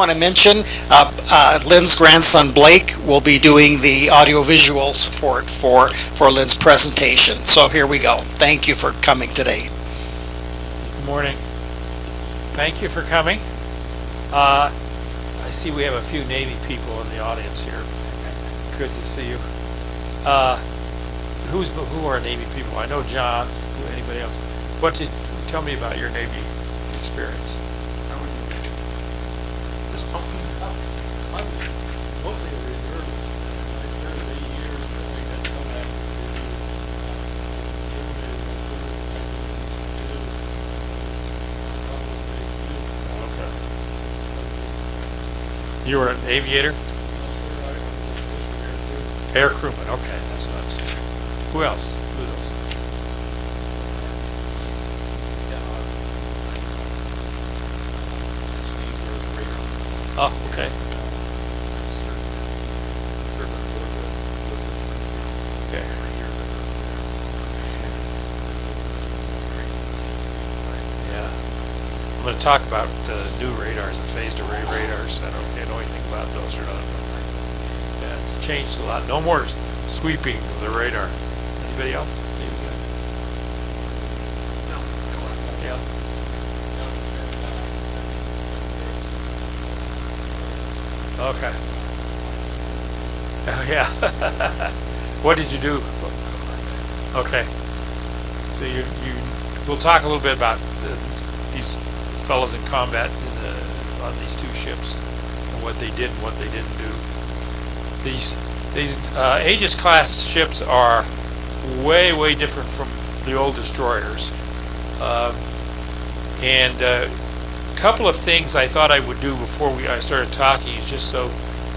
want to mention, Lynn's grandson Blake will be doing the audiovisual support for Lynn's presentation. So here we go. Thank you for coming today. Good morning. Thank you for coming. I see we have a few Navy people in the audience here. Good to see you. Who are Navy people? I know John. Anybody else? Tell me about your Navy experience. I was mostly a reservist. I served 8 years. I think that's some active Okay. You were an aviator? No, sir. I was an Air crewman. Okay, that's what I'm saying. Who else? Who else? Oh, okay. Okay. Yeah. I'm going to talk about new radars, the phased array radars. I don't know if you know anything about those or not. Yeah, it's changed a lot. No more sweeping of the radar. Anybody else? Anybody else? Okay. Oh, yeah. What did you do? Okay. So we'll talk a little bit about these fellows in combat on these two ships and what they did and what they didn't do. These Aegis class ships are way different from the old destroyers. And a couple of things I thought I would do before I started talking is just so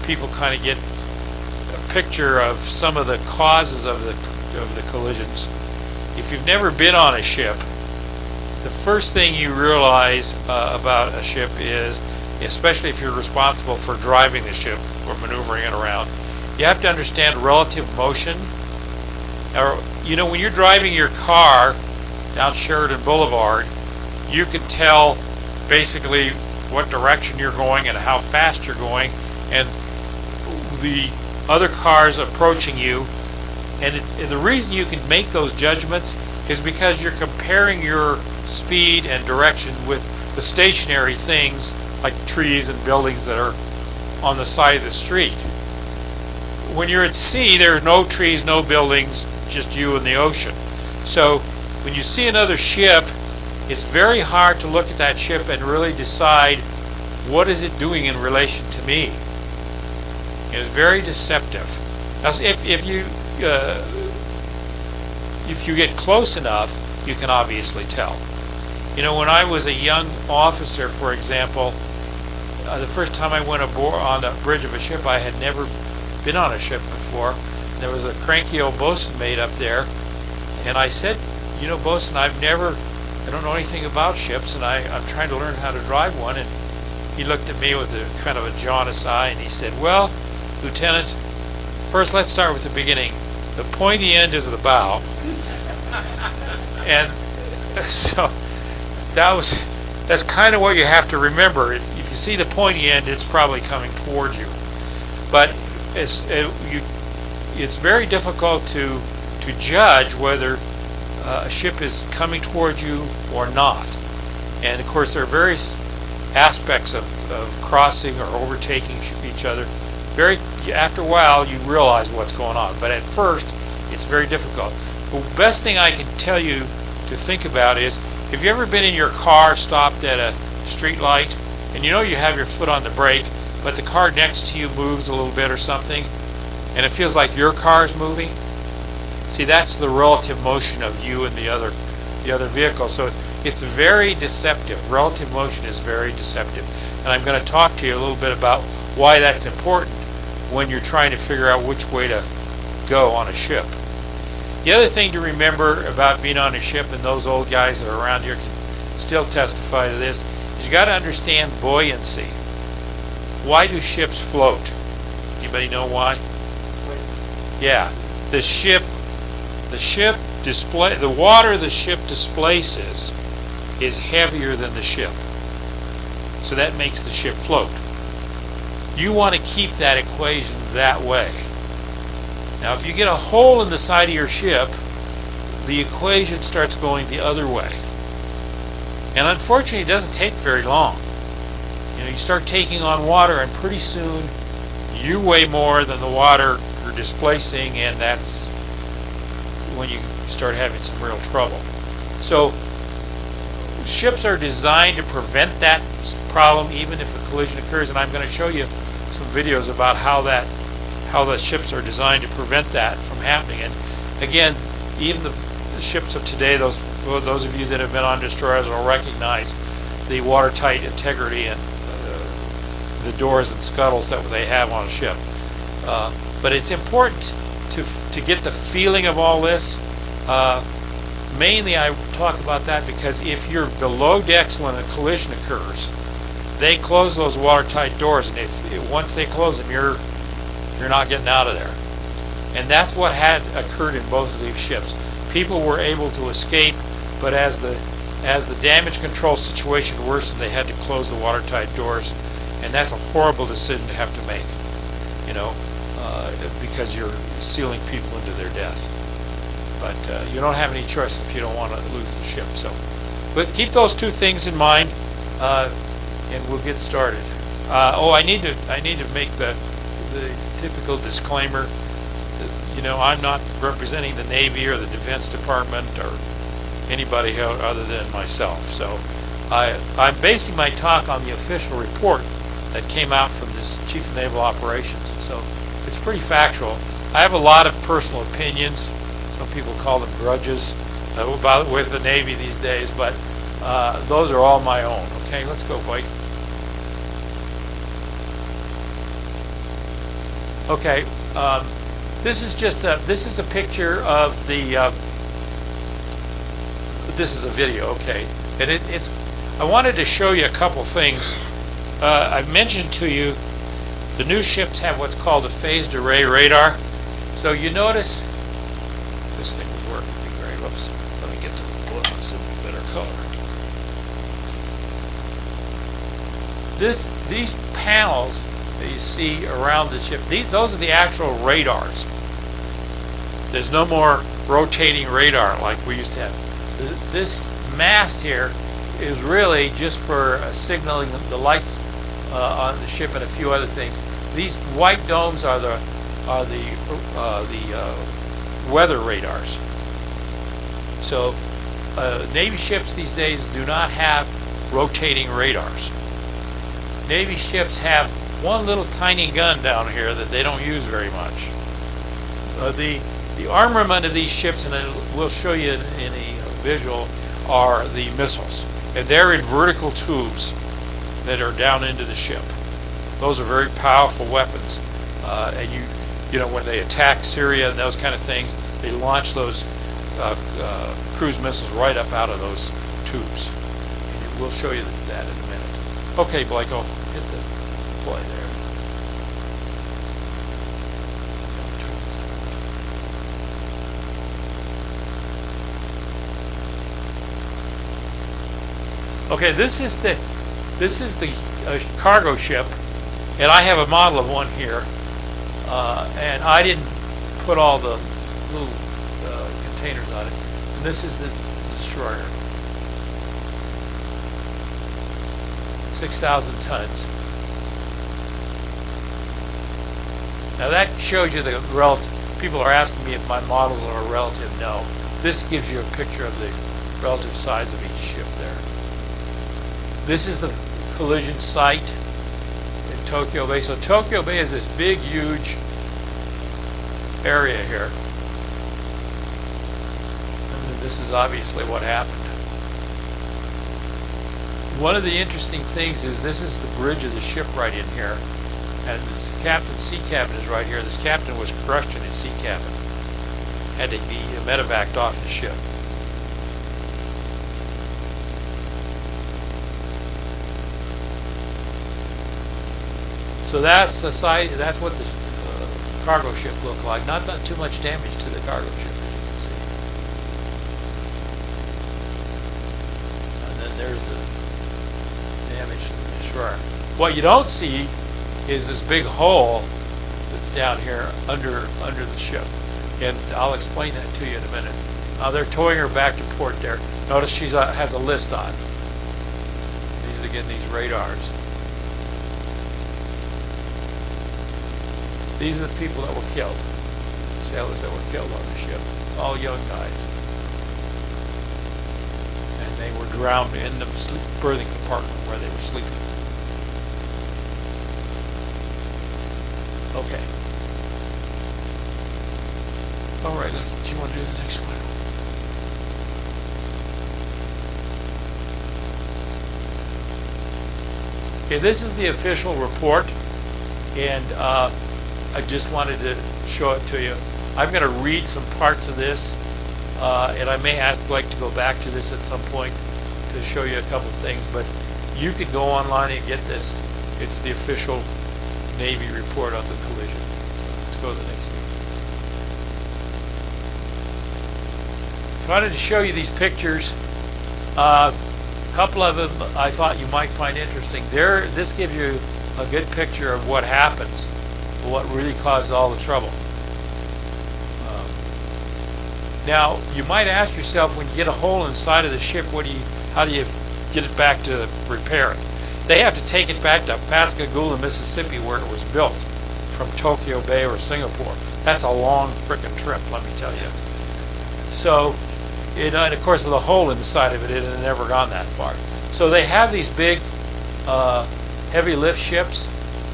people kind of get a picture of some of the causes of the collisions. If you've never been on a ship, the first thing you realize about a ship is, especially if you're responsible for driving the ship or maneuvering it around, you have to understand relative motion. Now, you know, when you're driving your car down Sheridan Boulevard, you can tell basically what direction you're going and how fast you're going, and the other cars approaching you. And the reason you can make those judgments is because you're comparing your speed and direction with the stationary things like trees and buildings that are on the side of the street. When you're at sea, there are no trees, no buildings, just you and the ocean. So when you see another ship, it's very hard to look at that ship and really decide what is it doing in relation to me. It's very deceptive. Now, if you get close enough, you can obviously tell. You know, when I was a young officer, for example, the first time I went aboard on the bridge of a ship, I had never been on a ship before. There was a cranky old bosun mate up there, and I said, you know, bosun, I don't know anything about ships, and I'm trying to learn how to drive one. And he looked at me with a kind of a jaundiced eye, and he said, well, Lieutenant, first let's start with the beginning. The pointy end is the bow. And so that's kind of what you have to remember. If you see the pointy end, it's probably coming towards you. But it's very difficult to judge whether a ship is coming towards you or not. And of course, there are various aspects of crossing or overtaking each other. After a while, you realize what's going on. But at first, it's very difficult. The best thing I can tell you to think about is, have you ever been in your car stopped at a street light, and you know you have your foot on the brake, but the car next to you moves a little bit or something, and it feels like your car is moving? See, that's the relative motion of you and the other vehicle. So it's very deceptive. Relative motion is very deceptive. And I'm going to talk to you a little bit about why that's important when you're trying to figure out which way to go on a ship. The other thing to remember about being on a ship, and those old guys that are around here can still testify to this, is you got to understand buoyancy. Why do ships float? Anybody know why? Yeah, the water the ship displaces is heavier than the ship. So that makes the ship float. you want to keep that equation that way. Now, if you get a hole in the side of your ship, the equation starts going the other way. And unfortunately, it doesn't take very long. You start taking on water, and pretty soon you weigh more than the water you're displacing, and that's when you start having some real trouble. So ships are designed to prevent that problem even if a collision occurs, and I'm going to show you some videos about how the ships are designed to prevent that from happening. And again, even the ships of today, those of you that have been on destroyers will recognize the watertight integrity and the doors and scuttles that they have on a ship. But it's important to get the feeling of all this. Mainly I talk about that because if you're below decks when a collision occurs, they close those watertight doors, and once they close them, you're not getting out of there. And that's what had occurred in both of these ships. People were able to escape, but as the damage control situation worsened, they had to close the watertight doors, and that's a horrible decision to have to make, because you're sealing people into their death. But you don't have any choice if you don't want to lose the ship. But keep those two things in mind, and we'll get started. I need to make the typical disclaimer. I'm not representing the Navy or the Defense Department or anybody other than myself. So I'm basing my talk on the official report that came out from this Chief of Naval Operations. So it's pretty factual. I have a lot of personal opinions. Some people call them grudges with the Navy these days, but those are all my own. Okay, let's go, Blake. Okay, this is a picture of the. This is a video, okay, and it's. I wanted to show you a couple things. I mentioned to you the new ships have what's called a phased array radar. So you notice. This thing would work, would be great. Whoops. Let me get to some better color. These panels that you see around the ship, those are the actual radars. There's no more rotating radar like we used to have. This mast here is really just for signaling the lights on the ship and a few other things. These white domes are the weather radars. So Navy ships these days do not have rotating radars. Navy ships have one little tiny gun down here that they don't use very much. The armament of these ships, and we'll show you in a visual, are the missiles. And they're in vertical tubes that are down into the ship. Those are very powerful weapons. And when they attack Syria and those kind of things, they launch those cruise missiles right up out of those tubes. And we'll show you that in a minute. Okay, Blake, I'll hit the play there. Okay, this is the cargo ship, and I have a model of one here. And I didn't put all the little containers on it. And this is the destroyer. 6,000 tons. Now that shows you the relative. People are asking me if my models are relative. No. This gives you a picture of the relative size of each ship there. This is the collision site in Tokyo Bay. So Tokyo Bay is this big, huge area here. And this is obviously what happened. One of the interesting things is this is the bridge of the ship right in here. And this sea captain is right here. This captain was crushed in his sea cabin. Had to be medevaced off the ship. So that's the side. That's what the cargo ship looked like. Not too much damage to the cargo ship, as you can see. And then there's the damage to the destroyer. What you don't see is this big hole that's down here under the ship. And I'll explain that to you in a minute. Now they're towing her back to port there. Notice she has a list on. These again, these radars. These are the people that were killed. Sailors that were killed on the ship. All young guys. And they were drowned in the berthing compartment where they were sleeping. Okay. All right, do you want to do the next one? Okay, this is the official report, and I just wanted to show it to you. I'm going to read some parts of this, and I may ask Blake to go back to this at some point to show you a couple of things, but you could go online and get this. It's the official Navy report of the collision. Let's go to the next thing. So I wanted to show you these pictures. A couple of them I thought you might find interesting. This gives you a good picture of what happens, what really caused all the trouble. Now, you might ask yourself, when you get a hole inside of the ship, how do you get it back to repair it? They have to take it back to Pascagoula, Mississippi, where it was built, from Tokyo Bay or Singapore. That's a long frickin' trip, let me tell you. So, and of course, with a hole in the side of it, it had never gone that far. So they have these big, heavy lift ships.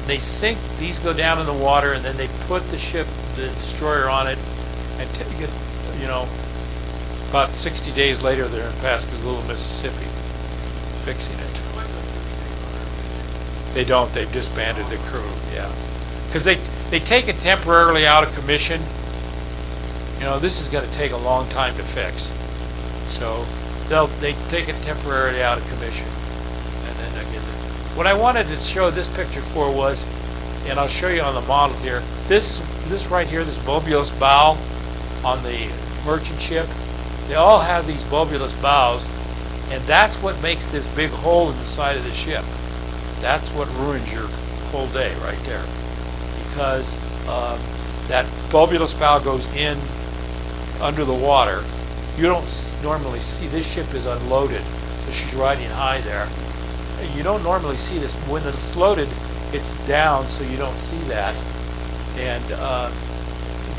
They sink, these go down in the water, and then they put the destroyer on it, and take it, about 60 days later, they're in Pascagoula, Mississippi, fixing it. They don't. They've disbanded the crew. Yeah, because they take it temporarily out of commission. This is going to take a long time to fix. So they take it temporarily out of commission, and then again. What I wanted to show this picture for was, and I'll show you on the model here. This right here, this bulbous bow on the merchant ship. They all have these bulbous bows, and that's what makes this big hole in the side of the ship. That's what ruins your whole day right there, because that bulbous bow goes in under the water. You don't normally see, this ship is unloaded, so she's riding high there. You don't normally see this. When it's loaded, it's down, so you don't see that. And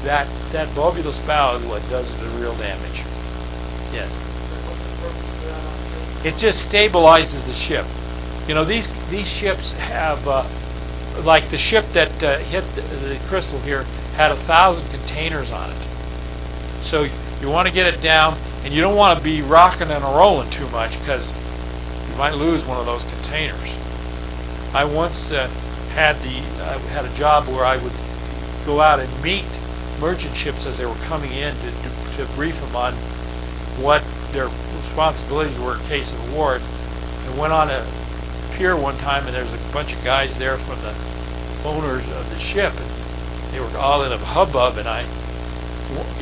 that bulbous bow is what does the real damage. Yes. It just stabilizes the ship. These ships have, like the ship that hit the Crystal here, had 1,000 containers on it. So you want to get it down, and you don't want to be rocking and rolling too much, because you might lose one of those containers. I once had a job where I would go out and meet merchant ships as they were coming in to brief them on what their responsibilities were in case of war. And went on a pier one time, and there's a bunch of guys there from the owners of the ship, and they were all in a hubbub, and I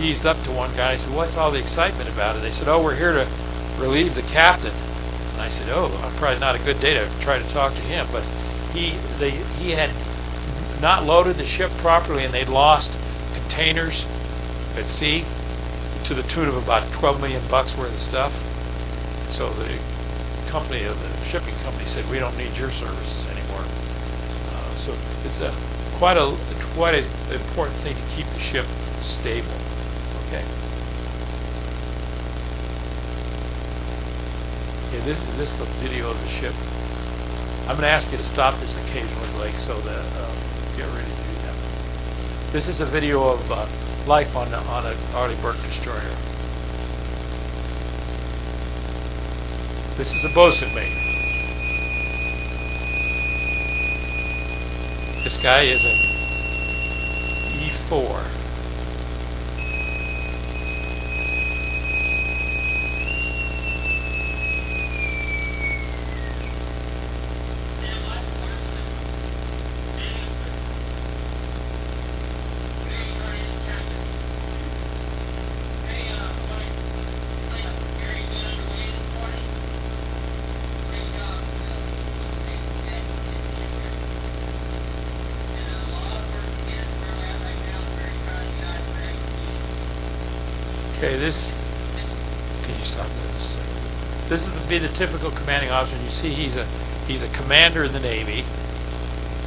eased up to one guy, and I said, "What's all the excitement about it?" They said, "Oh, we're here to relieve the captain." And I said, "Oh, probably not a good day to try to talk to him," but he had not loaded the ship properly, and they'd lost containers at sea to the tune of about $12 million worth of stuff. And so the shipping company said, "We don't need your services anymore." So it's quite an important thing to keep the ship stable. Okay. Okay, is this the video of the ship? I'm going to ask you to stop this occasionally, Blake, so that get ready to do that. This is a video of life on an Arleigh Burke destroyer. This is a bosun mate. This guy is an E4. Okay, this. Can you stop this? This is be the typical commanding officer. You see, he's a commander in the Navy.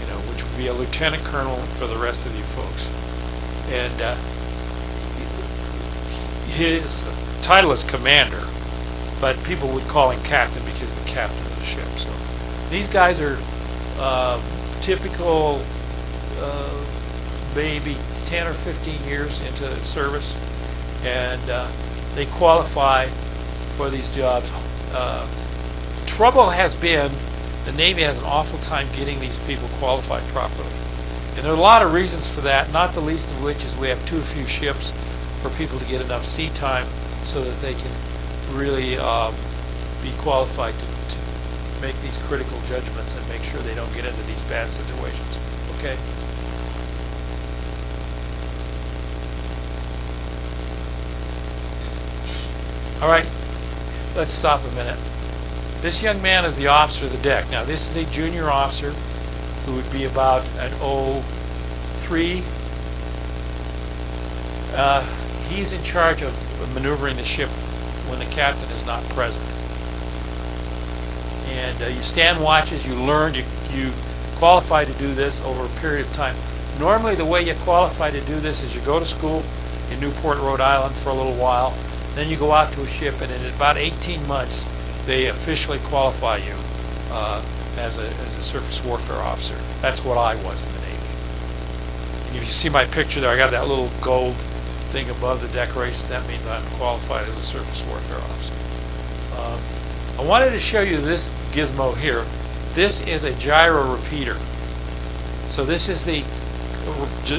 You know, which would be a lieutenant colonel for the rest of you folks, and his title is commander, but people would call him captain because he's the captain of the ship. So these guys are typical, maybe 10 or 15 years into service, and they qualify for these jobs. Trouble has been the Navy has an awful time getting these people qualified properly. And there are a lot of reasons for that, not the least of which is we have too few ships for people to get enough sea time so that they can really be qualified to make these critical judgments and make sure they don't get into these bad situations. Okay? All right, let's stop a minute. This young man is the officer of the deck. Now, this is a junior officer who would be about an 03. He's in charge of maneuvering the ship when the captain is not present. And you stand watches, you learn, you qualify to do this over a period of time. Normally, the way you qualify to do this is you go to school in Newport, Rhode Island for a little while, then you go out to a ship, and in about 18 months, they officially qualify you as a surface warfare officer. That's what I was in the Navy. And if you see my picture there, I got that little gold thing above the decorations. That means I'm qualified as a surface warfare officer. I wanted to show you this gizmo here. This is a gyro repeater. So this is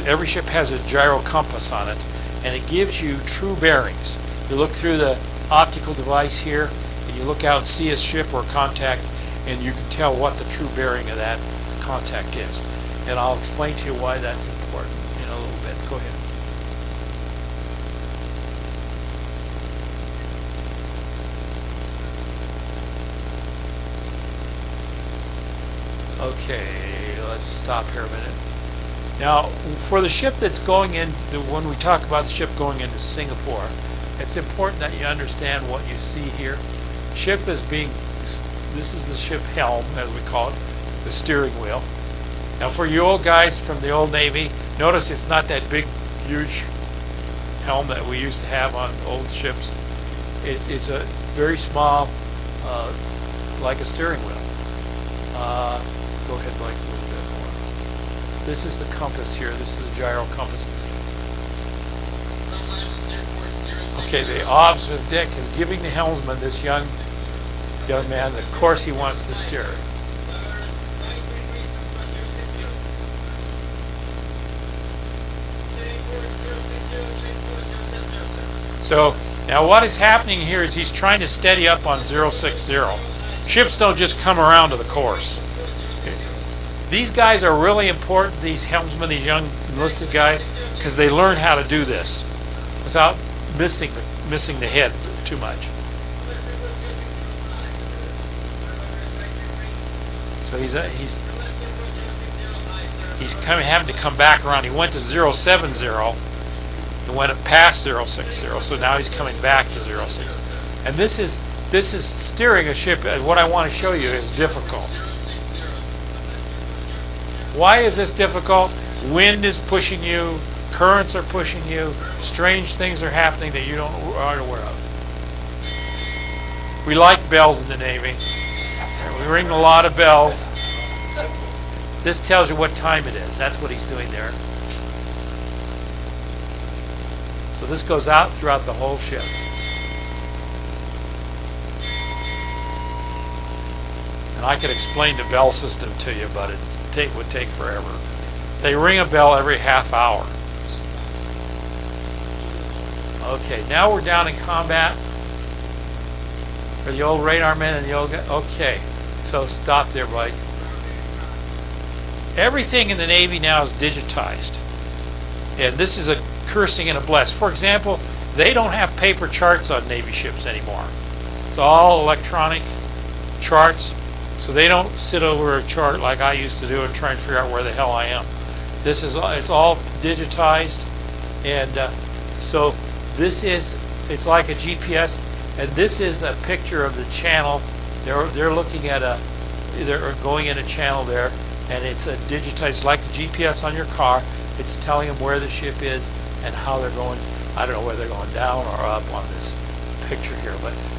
every ship has a gyro compass on it, and it gives you true bearings. You look through the optical device here, and you look out and see a ship or contact, and you can tell what the true bearing of that contact is. And I'll explain to you why that's important in a little bit. Go ahead. Okay, let's stop here a minute. Now, for the ship that's going in, when we talk about the ship going into Singapore, it's important that you understand what you see here. Ship is this is the ship helm, as we call it, the steering wheel. Now, for you old guys from the old Navy, notice it's not that big, huge helm that we used to have on old ships. It's a very small, like a steering wheel. Go ahead, Mike, a little bit more. This is the compass here. This is a gyro compass. Okay, the officer of the deck is giving the helmsman, this young man, the course he wants to steer. So now what is happening here is he's trying to steady up on 060. Ships don't just come around to the course. These guys are really important, these helmsmen, these young enlisted guys, because they learn how to do this without missing the head too much. So he's having to come back around. He went to 070 and went past 060, so now he's coming back to 060. And this is steering a ship. What I want to show you is difficult. Why is this difficult? Wind is pushing you, currents are pushing you, strange things are happening that you aren't aware of. We like bells in the Navy. We ring a lot of bells. This tells you what time it is. That's what he's doing there. So this goes out throughout the whole ship. And I could explain the bell system to you, but it would take forever. They ring a bell every half hour. Okay, now we're down in combat for the old radar men and the old guy. Okay, so stop there, Mike. Everything in the Navy now is digitized. And this is a cursing and a bless. For example, they don't have paper charts on Navy ships anymore. It's all electronic charts. So they don't sit over a chart like I used to do and try and figure out where the hell I am. It's all digitized, and so this is it's like a GPS, and this is a picture of the channel. They're looking at they're going in a channel there, and it's a digitized, like a GPS on your car. It's telling them where the ship is and how they're going. I don't know whether they're going down or up on this picture here,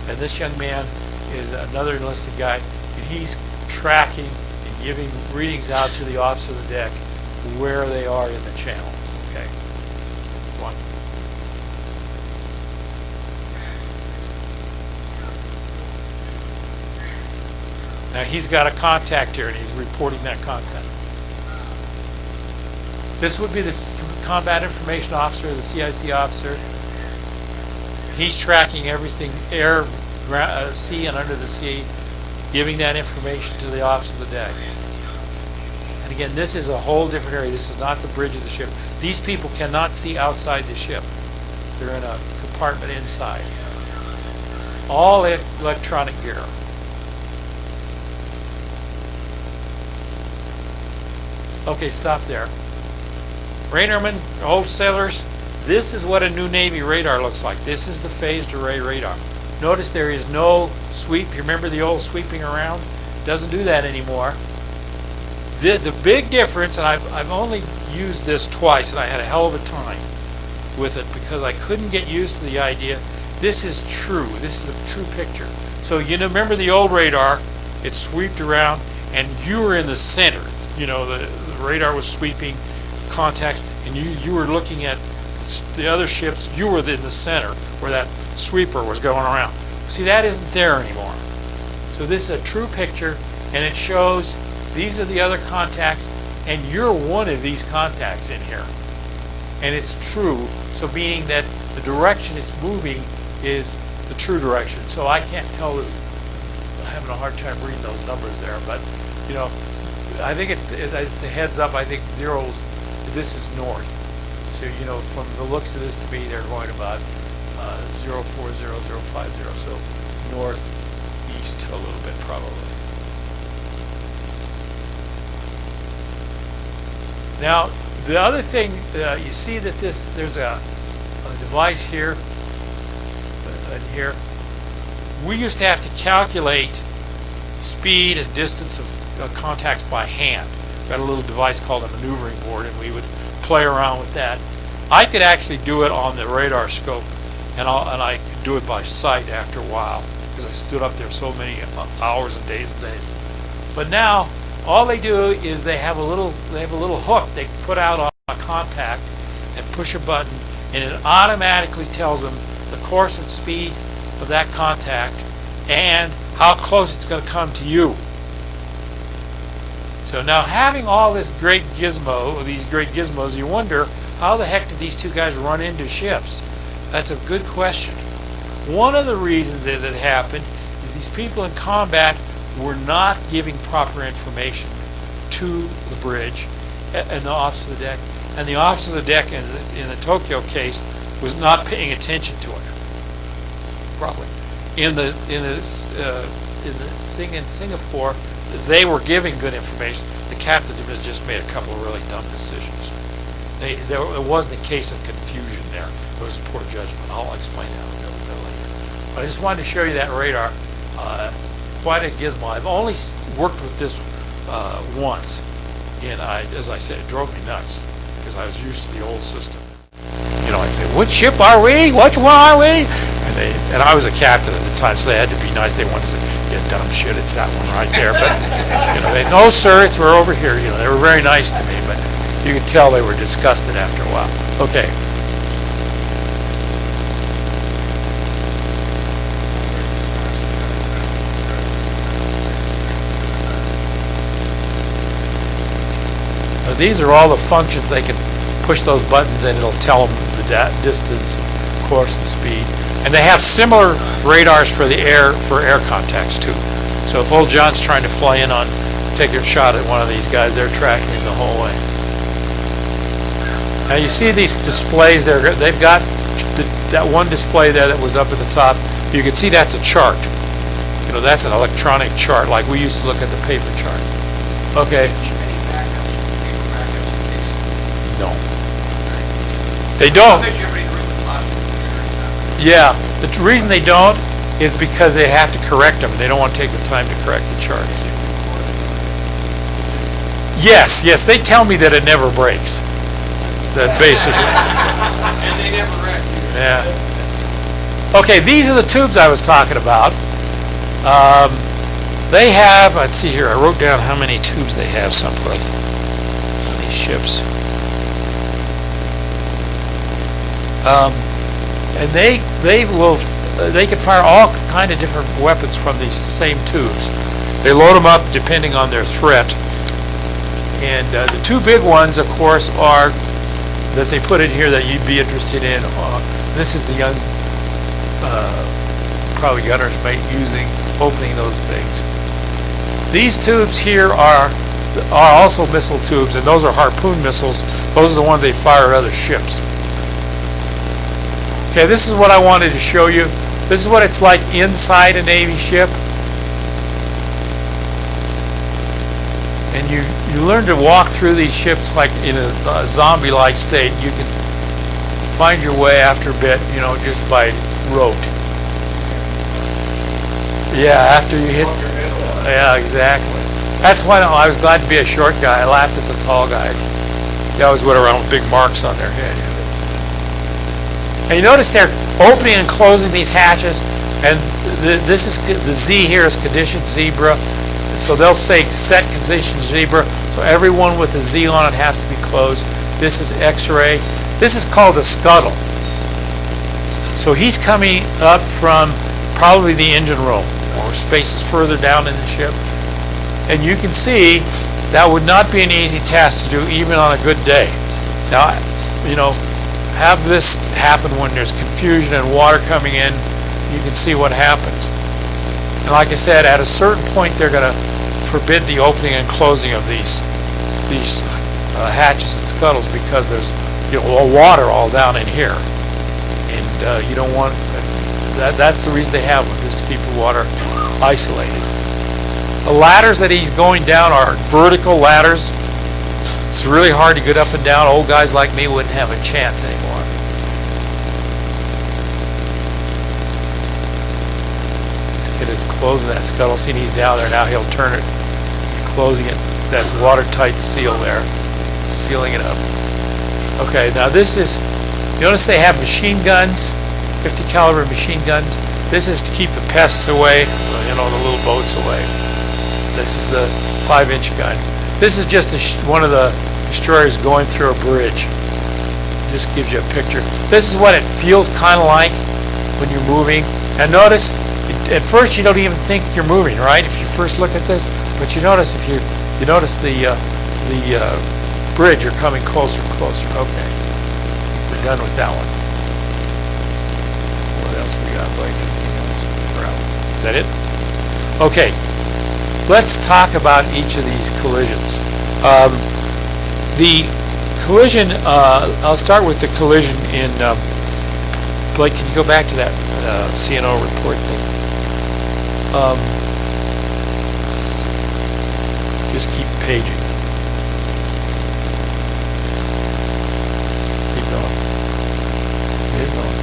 and this young man is another enlisted guy, and he's tracking and giving readings out to the officer of the deck where they are in the channel. Okay, one. Now he's got a contact here, and he's reporting that contact. This would be the combat information officer, the CIC officer. He's tracking everything, air, sea, and under the sea, giving that information to the officer of the deck. And again, this is a whole different area. This is not the bridge of the ship. These people cannot see outside the ship. They're in a compartment inside. All electronic gear. Okay, stop there. Radarmen, old sailors, this is what a new Navy radar looks like. This is the phased array radar. Notice there is no sweep. You remember the old sweeping around? Doesn't do that anymore. The big difference, and I've only used this twice, and I had a hell of a time with it because I couldn't get used to the idea. This is true. This is a true picture. So you know, remember the old radar? It sweeped around, and you were in the center. You know, the radar was sweeping contacts, and you were looking at the other ships. You were in the center where that sweeper was going around. See, that isn't there anymore. So this is a true picture, and it shows these are the other contacts, and you're one of these contacts in here. And it's true, so meaning that the direction it's moving is the true direction. So I can't tell this. I'm having a hard time reading those numbers there, but you know, I think it's a heads up. I think zeros. This is north. So you know, from the looks of this to me, they're going about 040050. So northeast a little bit probably. Now the other thing, you see that there's a device here and here. We used to have to calculate speed and distance of contacts by hand. We had a little device called a maneuvering board, and we would play around with that. I could actually do it on the radar scope, and I could do it by sight after a while because I stood up there so many hours and days. But now all they do is they have a little hook they put out on a contact and push a button, and it automatically tells them the course and speed of that contact and how close it's going to come to you. So now, having all this great gizmo, these great gizmos, you wonder how the heck did these two guys run into ships? That's a good question. One of the reasons that it happened is these people in combat were not giving proper information to the bridge and the officer of the deck, and the officer of the deck in the Tokyo case was not paying attention to it. Probably in the thing in Singapore, they were giving good information. The captain has just made a couple of really dumb decisions. It wasn't a case of confusion there. It was poor judgment. I'll explain that a little bit later. But I just wanted to show you that radar. Quite a gizmo. I've only worked with this once, and as I said, it drove me nuts because I was used to the old system. You know, I'd say, "Which ship are we? Which one are we?" And I was a captain at the time, so they had to be nice. They wanted to say, "Yeah, dumb shit, it's that one right there." But you know, "No, sir, we're over here." You know, they were very nice to me, but you could tell they were disgusted after a while. Okay. Now, these are all the functions. They can push those buttons and it'll tell them the distance, course, and speed. And they have similar radars for air contacts too. So if old John's trying to fly in take a shot at one of these guys, they're tracking him the whole way. Now you see these displays there. They've got that one display there that was up at the top. You can see that's a chart. You know, that's an electronic chart like we used to look at the paper chart. Okay. No. They don't. Yeah, the reason they don't is because they have to correct them. They don't want to take the time to correct the charts. Yes, they tell me that it never breaks. That basically. And they never wreck you. Yeah. Okay, these are the tubes I was talking about. They have, let's see here, I wrote down how many tubes they have someplace on these ships. And they can fire all kind of different weapons from these same tubes. They load them up depending on their threat. And the two big ones, of course, are that they put in here that you'd be interested in. This is the young, probably gunner's mate opening those things. These tubes here are also missile tubes, and those are harpoon missiles. Those are the ones they fire at other ships. Okay, this is what I wanted to show you. This is what it's like inside a Navy ship. And you learn to walk through these ships like in a zombie-like state. You can find your way after a bit, just by rote. Yeah, after you hit... Yeah, exactly. That's why I was glad to be a short guy. I laughed at the tall guys. They always went around with big marks on their head. And you notice they're opening and closing these hatches, and this is the Z here is condition zebra. So they'll say set condition zebra. So everyone with a Z on it has to be closed. This is X-ray. This is called a scuttle. So he's coming up from probably the engine room or spaces further down in the ship. And you can see that would not be an easy task to do even on a good day. Now, have this happen when there's confusion and water coming in, you can see what happens. And like I said, at a certain point they're going to forbid the opening and closing of these hatches and scuttles because there's water all down in here, and you don't want that. That's the reason they have them, just to keep the water isolated. The ladders that he's going down are vertical ladders. It's really hard to get up and down. Old guys like me wouldn't have a chance anymore. This kid is closing that scuttle. See, he's down there now. He'll turn it. He's closing it. That's watertight seal there, sealing it up. Okay, now this is. Notice they have machine guns, 50 caliber machine guns. This is to keep the pests away, the little boats away. This is the 5-inch gun. This is just one of the destroyers going through a bridge. Just gives you a picture. This is what it feels kind of like when you're moving. And notice, at first you don't even think you're moving, right? If you first look at this, but you notice if you notice the bridge, you're coming closer and closer. Okay, we're done with that one. What else we got? Like anything else? Is that it? Okay. Let's talk about each of these collisions. The collision, I'll start with the collision in, Blake, can you go back to that CNO report thing? Just keep paging. Keep going. Keep going.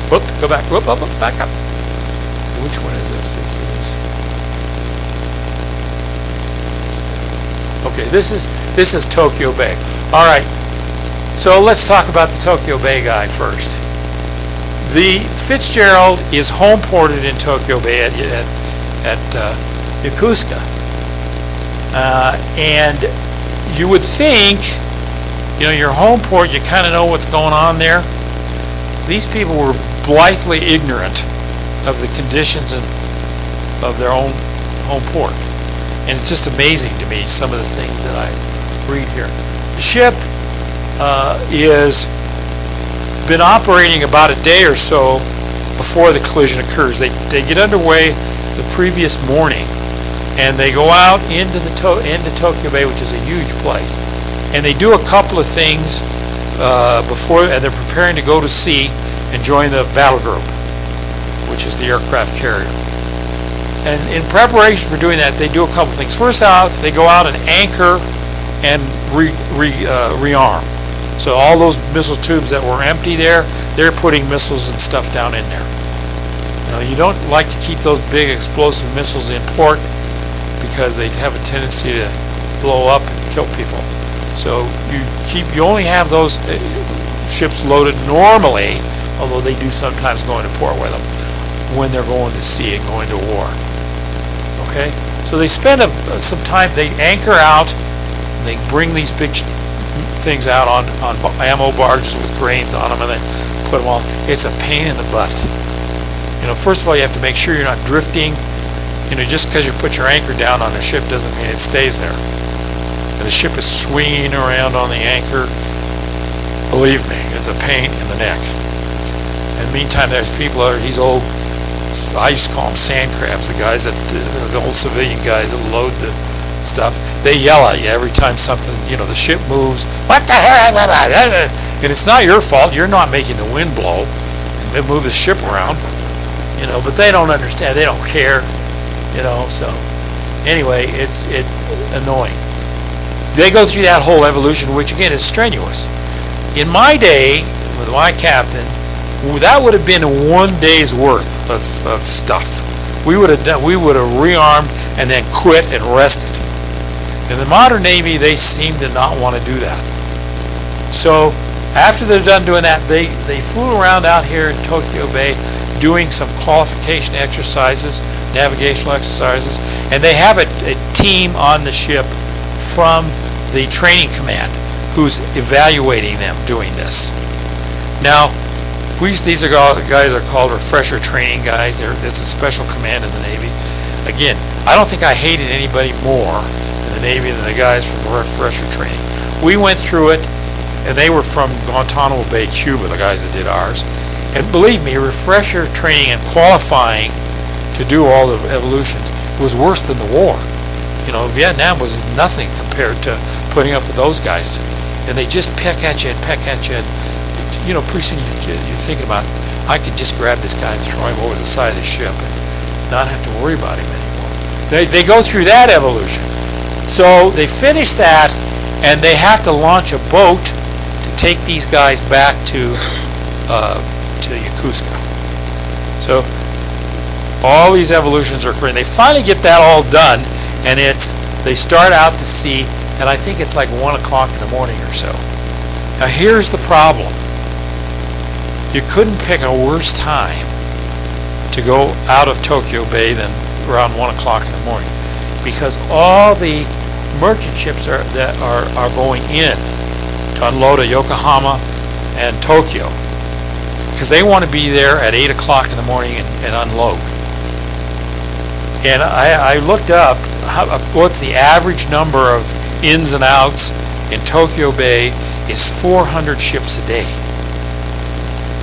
Whoop, go back. Whoop, back up. Which one is this? This is. Okay, this is Tokyo Bay. All right. So let's talk about the Tokyo Bay guy first. The Fitzgerald is home ported in Tokyo Bay at Yokosuka, and you would think, your home port, you kind of know what's going on there. These people were blithely ignorant of the conditions of their own home port. And it's just amazing to me, some of the things that I read here. The ship is been operating about a day or so before the collision occurs. They get underway the previous morning, and they go out into Tokyo Bay, which is a huge place. And they do a couple of things before, and they're preparing to go to sea and join the battle group, which is the aircraft carrier. And in preparation for doing that, they do a couple things. First out, they go out and anchor and rearm. So all those missile tubes that were empty there, they're putting missiles and stuff down in there. You don't like to keep those big explosive missiles in port because they have a tendency to blow up and kill people. So you only have those ships loaded normally, although they do sometimes go into port with them when they're going to sea and going to war. Okay, so they spend some time. They anchor out, and they bring these big things out on ammo barges with cranes on them, and then put them on. It's a pain in the butt. First of all, you have to make sure you're not drifting. Just because you put your anchor down on a ship doesn't mean it stays there. And the ship is swinging around on the anchor. Believe me, it's a pain in the neck. In the meantime, there's people these old, I used to call them sand crabs, the guys the old civilian guys that load the stuff. They yell at you every time something, the ship moves. What the hell? And it's not your fault. You're not making the wind blow and move the ship around. But they don't understand. They don't care. So anyway, it's annoying. They go through that whole evolution, which again is strenuous. In my day, with my captain, that would have been 1 day's worth of stuff. We would have rearmed and then quit and rested. In the modern Navy, they seem to not want to do that. So after they're done doing that, they fool around out here in Tokyo Bay doing some qualification exercises, navigational exercises, and they have a team on the ship from the training command who's evaluating them doing this. Now, these guys are called refresher training guys. It's a special command in the Navy. Again, I don't think I hated anybody more in the Navy than the guys from refresher training. We went through it, and they were from Guantanamo Bay, Cuba, the guys that did ours. And believe me, refresher training and qualifying to do all the evolutions was worse than the war. Vietnam was nothing compared to putting up with those guys. And they just peck at you and peck at you. And, pretty soon you're thinking about, I could just grab this guy and throw him over the side of the ship and not have to worry about him anymore. They go through that evolution. So they finish that, and they have to launch a boat to take these guys back to Yokosuka. So all these evolutions are occurring. They finally get that all done, and they start out to sea, and I think it's like 1 o'clock in the morning or so. Now here's the problem. You couldn't pick a worse time to go out of Tokyo Bay than around 1 o'clock in the morning, because all the merchant ships are going in to unload at Yokohama and Tokyo, because they want to be there at 8 o'clock in the morning and unload. And I looked up what's the average number of ins and outs in Tokyo Bay is 400 ships a day.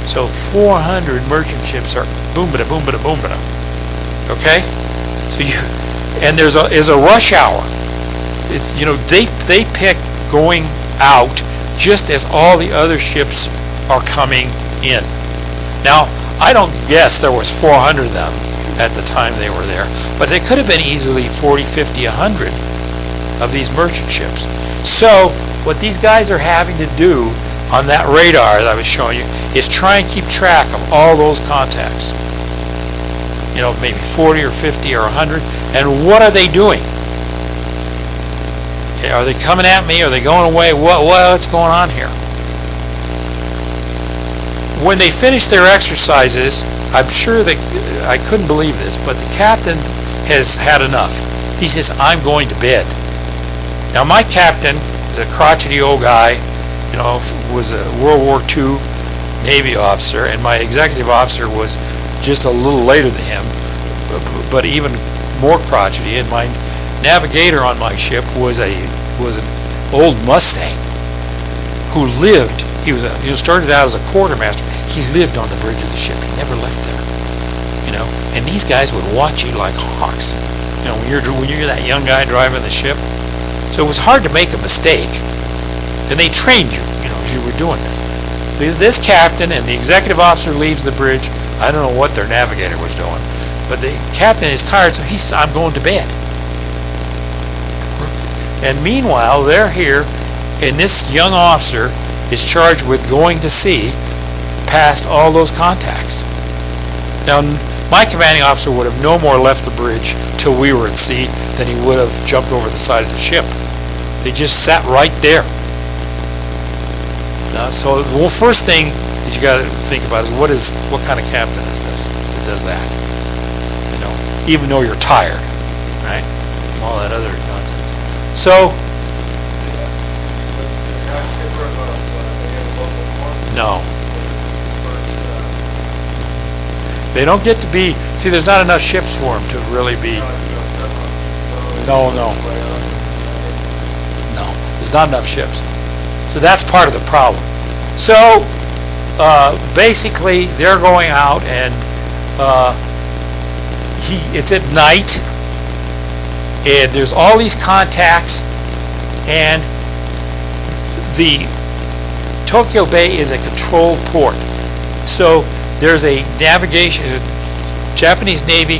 So 400 merchant ships are boom-bada, boom-bada, boom-bada. Okay? So there's a rush hour. It's they pick going out just as all the other ships are coming in. Now, I don't guess there was 400 of them at the time they were there, but there could have been easily 40, 50, 100 of these merchant ships. So what these guys are having to do on that radar that I was showing you is try and keep track of all those contacts. Maybe 40 or 50 or 100, and what are they doing? Okay, are they coming at me? Are they going away? What's going on here? When they finish their exercises, I'm sure I couldn't believe this, but the captain has had enough. He says, I'm going to bed. Now, my captain is a crotchety old guy, was a World War II Navy officer, and my executive officer was just a little later than him, but even more crotchety. And my navigator on my ship was an old Mustang who lived. He started out as a quartermaster. He lived on the bridge of the ship. He never left there. And these guys would watch you like hawks. When you're that young guy driving the ship. So it was hard to make a mistake. And they trained you, as you were doing this. This captain and the executive officer leaves the bridge. I don't know what their navigator was doing, but the captain is tired, so he says, I'm going to bed. And meanwhile, they're here, and this young officer is charged with going to sea past all those contacts. Now, my commanding officer would have no more left the bridge till we were at sea than he would have jumped over the side of the ship. They just sat right there. So the first thing that you got to think about is what kind of captain is this that does that? You know, even though you're tired, right? All that other nonsense. So no. They don't get to be, see, there's not enough ships for them to really be, no, there's not enough ships. So that's part of the problem. So, basically, they're going out and it's at night, and there's all these contacts, and the Tokyo Bay is a controlled port. So, there's a navigation, Japanese Navy,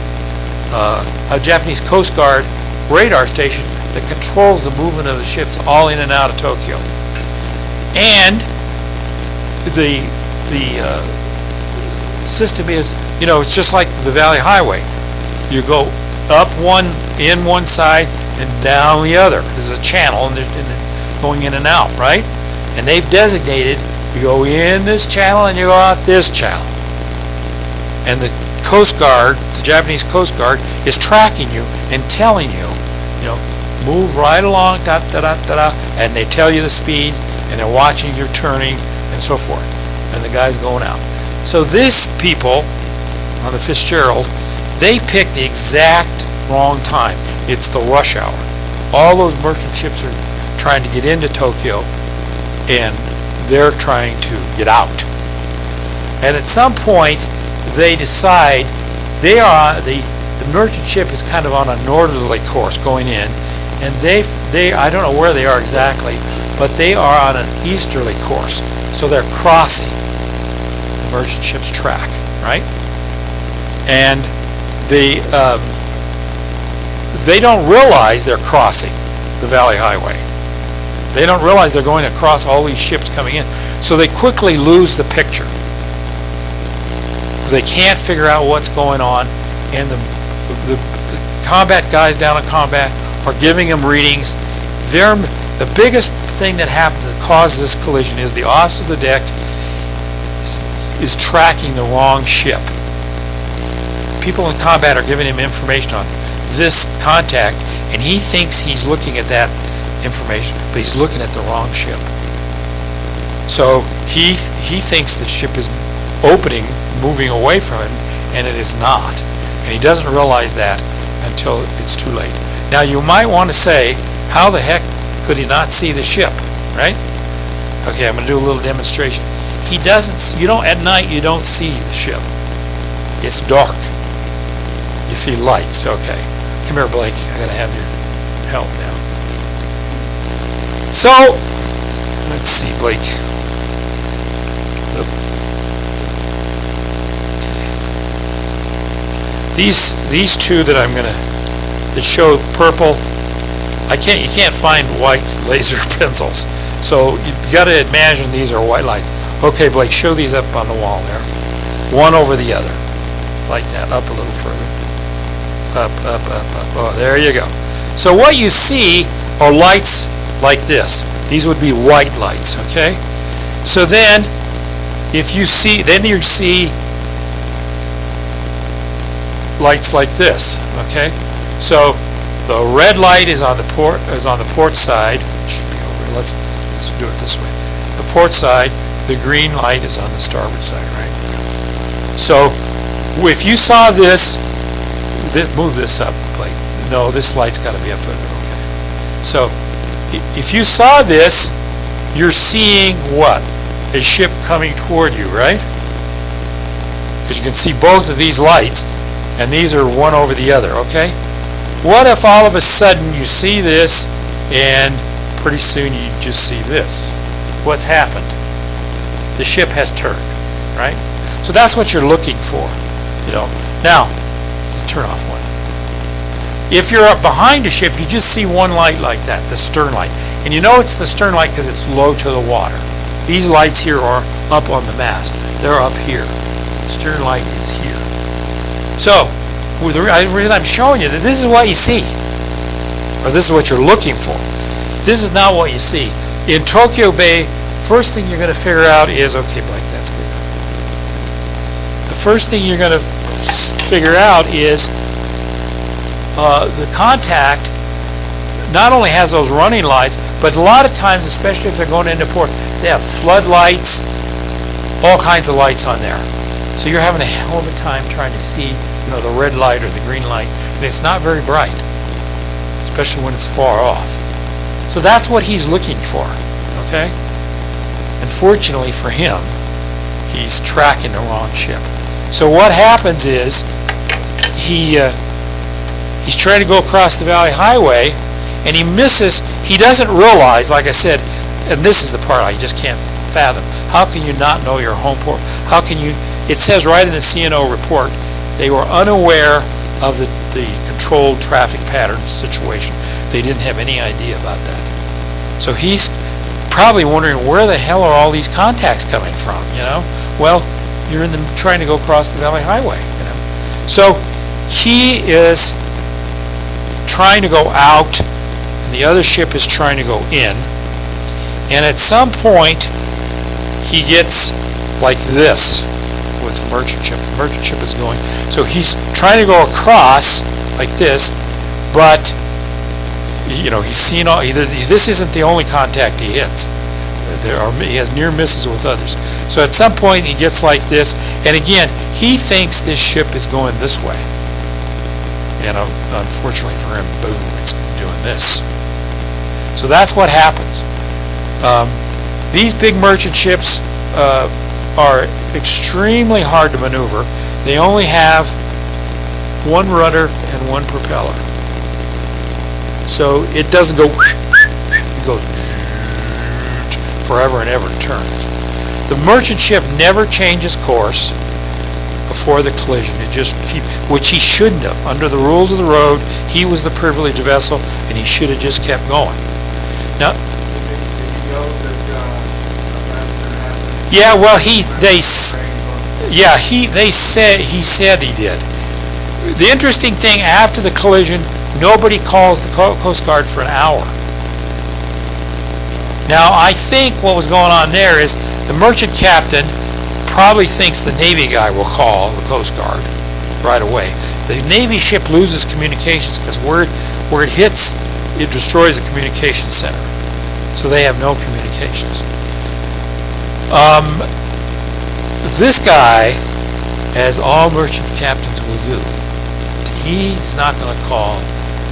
a Japanese Coast Guard radar station that controls the movement of the ships all in and out of Tokyo. And the system is, you know, it's just like the Valley Highway. You go up one side and down the other. There's a channel and they're going in and out, right? And they've designated, you go in this channel and you go out this channel. And the Coast Guard, the Japanese Coast Guard, is tracking you and telling you, you know, move right along, and they tell you the speed, and they're watching your turning, and so forth. And the guy's going out. So these people on the Fitzgerald, they pick the exact wrong time. It's the rush hour. All those merchant ships are trying to get into Tokyo, and they're trying to get out. And at some point, they decide they are the merchant ship is kind of on a northerly course going in, and they I don't know where they are exactly, but they are on an easterly course. So they're crossing the merchant ship's track, right? And they don't realize they're crossing the Valley Highway. They don't realize they're going across all these ships coming in. So they quickly lose the picture. They can't figure out what's going on, and the combat guys down in combat are giving them readings. The biggest thing that happens that causes this collision is the officer of the deck is tracking the wrong ship. People in combat are giving him information on this contact, and he thinks he's looking at that information, but he's looking at the wrong ship. So he thinks the ship is opening, moving away from him, and it is not. And he doesn't realize that until it's too late. Now you might want to say, how the heck could he not see the ship, right? Okay, I'm going to do a little demonstration. He doesn't, at night you don't see the ship. It's dark. You see lights, okay. Come here, Blake, I got to have your help now. So, let's see, Blake. These two that I'm gonna that show purple, you can't find white laser pencils, so you got to imagine these are white lights. Okay, Blake, show these up on the wall there, one over the other, like that, up a little further, up. Oh, there you go. So what you see are lights like this. These would be white lights. Okay. So then, you see lights like this. Okay. So the red light is on the port side. It should be over here. Let's do it this way. The port side. The green light is on the starboard side, right? So if you saw this, move this up, Blake. No, this light's got to be up further. Okay. So if you saw this, you're seeing what? A ship coming toward you, right? Because you can see both of these lights, and these are one over the other, okay? What if all of a sudden you see this, and pretty soon you just see this? What's happened? The ship has turned, right? So that's what you're looking for, Now, turn off one. If you're up behind a ship, you just see one light like that, the stern light. And you know it's the stern light because it's low to the water. These lights here are up on the mast. They're up here. Stern light is here. So, I'm showing you that this is what you see, or this is what you're looking for. This is not what you see. In Tokyo Bay, first thing you're going to figure out is, okay, Blake, that's good. The first thing you're going to figure out is the contact not only has those running lights, but a lot of times, especially if they're going into port, they have floodlights, all kinds of lights on there. So you're having a hell of a time trying to see, the red light or the green light, and it's not very bright, especially when it's far off. So that's what he's looking for, okay? Unfortunately for him, he's tracking the wrong ship. So what happens is he's trying to go across the Valley Highway, and he misses. He doesn't realize, like I said, and this is the part I just can't fathom. How can you not know your home port? How can you? It says right in the CNO report, they were unaware of the controlled traffic pattern situation. They didn't have any idea about that. So he's probably wondering, where the hell are all these contacts coming from? Well, you're trying to go across the Valley Highway. So he is trying to go out, and the other ship is trying to go in. And at some point, he gets like this with the merchant ship. The merchant ship is going. So he's trying to go across like this, but he's seen all. This isn't the only contact he hits. He has near misses with others. So at some point he gets like this, and again he thinks this ship is going this way. Unfortunately for him, boom, it's doing this. So that's what happens. These big merchant ships are extremely hard to maneuver. They only have one rudder and one propeller. So it doesn't go, it goes forever and ever it turns. The merchant ship never changes course before the collision. Which he shouldn't have. Under the rules of the road, he was the privileged vessel, and he should have just kept going. Now, yeah, well, he said he did. The interesting thing, after the collision, nobody calls the Coast Guard for an hour. Now, I think what was going on there is the merchant captain probably thinks the Navy guy will call the Coast Guard right away. The Navy ship loses communications because where it hits, it destroys the communications center. So they have no communications. This guy, as all merchant captains will do, he's not going to call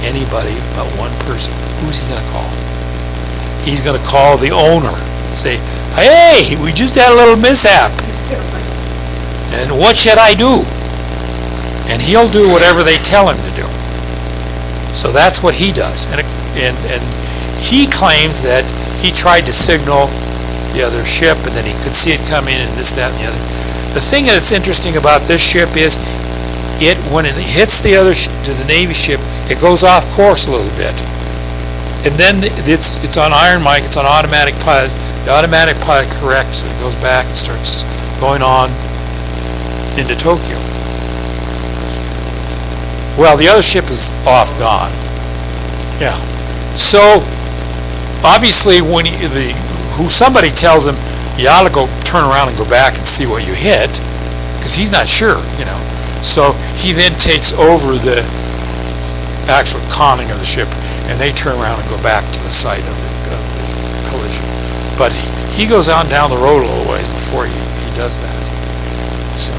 anybody but one person. Who's he going to call? He's going to call the owner and say, "Hey, we just had a little mishap. And what should I do?" And he'll do whatever they tell him to do. So that's what he does. And he claims that he tried to signal the other ship, and then he could see it coming, and this, that, and the other. The thing that's interesting about this ship is, when it hits the Navy ship, it goes off course a little bit. And then it's on iron mic, it's on automatic pilot. The automatic pilot corrects, and it goes back and starts going on into Tokyo. Well, the other ship is off, gone. Yeah. So obviously, when somebody tells him, you ought to go turn around and go back and see what you hit, because he's not sure, So he then takes over the actual conning of the ship, and they turn around and go back to the site of the collision. But he goes on down the road a little ways before he does that. So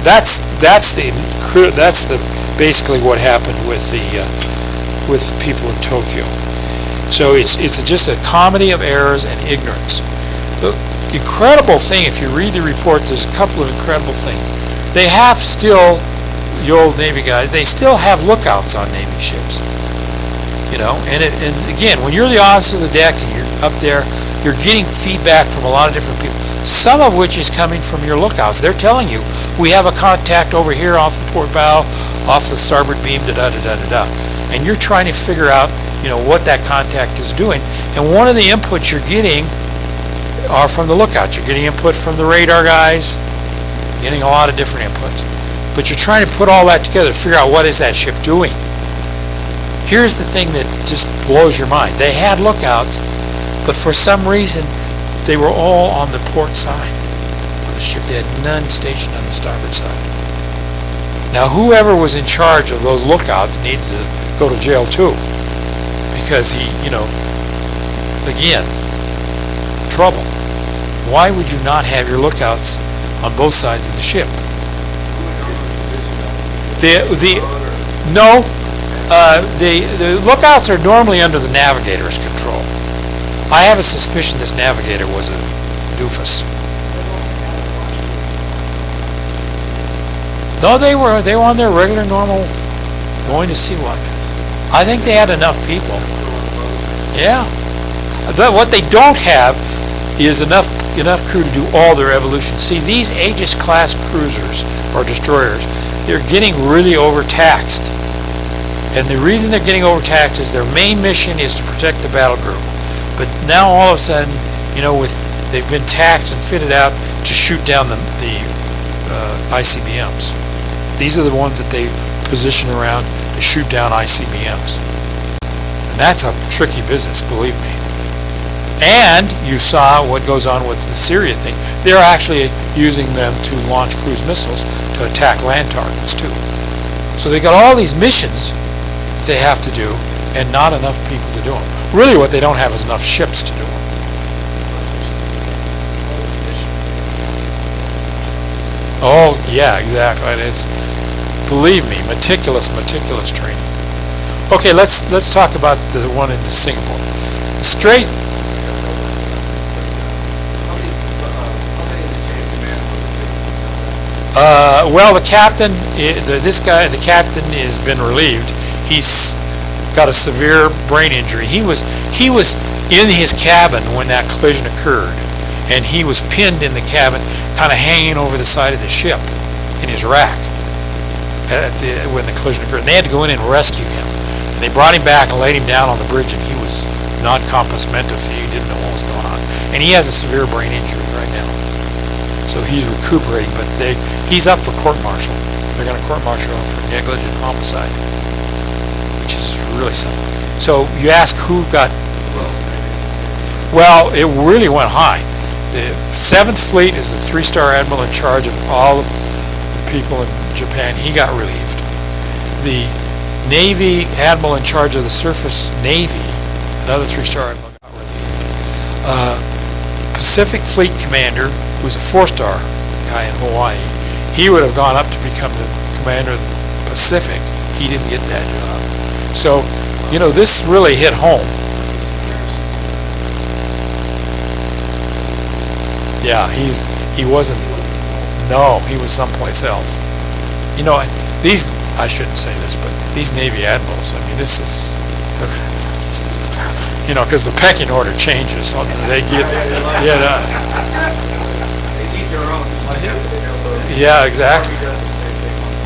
that's basically what happened with the people in Tokyo. So it's just a comedy of errors and ignorance. The incredible thing, if you read the report, there's a couple of incredible things. They have still, the old Navy guys, they still have lookouts on Navy ships. And again, when you're the officer of the deck and you're up there, you're getting feedback from a lot of different people, some of which is coming from your lookouts. They're telling you, we have a contact over here off the port bow, off the starboard beam, da-da-da-da-da-da. And you're trying to figure out, what that contact is doing. And one of the inputs you're getting are from the lookouts. You're getting input from the radar guys, getting a lot of different inputs. But you're trying to put all that together to figure out what is that ship doing. Here's the thing that just blows your mind. They had lookouts, but for some reason, they were all on the port side of the ship. They had none stationed on the starboard side. Now, whoever was in charge of those lookouts needs to go to jail too, because he, again, trouble. Why would you not have your lookouts on both sides of the ship? The lookouts are normally under the navigator's control. I have a suspicion this navigator was a doofus. No, they were on their regular, normal, going to sea watch. I think they had enough people. Yeah. What they don't have is enough crew to do all their evolution. See, these Aegis class cruisers or destroyers, they're getting really overtaxed. And the reason they're getting overtaxed is their main mission is to protect the battle group. But now all of a sudden, they've been taxed and fitted out to shoot down the ICBMs. These are the ones that they position around to shoot down ICBMs. And that's a tricky business, believe me. And you saw what goes on with the Syria thing. They're actually using them to launch cruise missiles to attack land targets too. So they got all these missions that they have to do and not enough people to do them. Really what they don't have is enough ships to do them. Oh, yeah, exactly. It is, believe me, meticulous training. Okay, let's talk about the one in Singapore. Straight. Well, the captain, the captain has been relieved. He's got a severe brain injury. He was in his cabin when that collision occurred, and he was pinned in the cabin, kind of hanging over the side of the ship in his rack when the collision occurred. And they had to go in and rescue him. And they brought him back and laid him down on the bridge, and he was not compos mentis. He didn't know what was going on, and he has a severe brain injury right now. So he's recuperating, but he's up for court-martial. They're going to court-martial him for negligent homicide, which is really something. So you ask who got... Well, it really went high. The 7th Fleet is the 3-star admiral in charge of all the people in Japan. He got relieved. The Navy admiral in charge of the surface Navy, another 3-star admiral, got relieved. Pacific Fleet commander, who's a 4-star guy in Hawaii, he would have gone up to become the commander of the Pacific. He didn't get that job. So, this really hit home. Yeah, he wasn't. No, he was someplace else. These, I shouldn't say this, but these Navy admirals, this is, because the pecking order changes, so they get, yeah, exactly.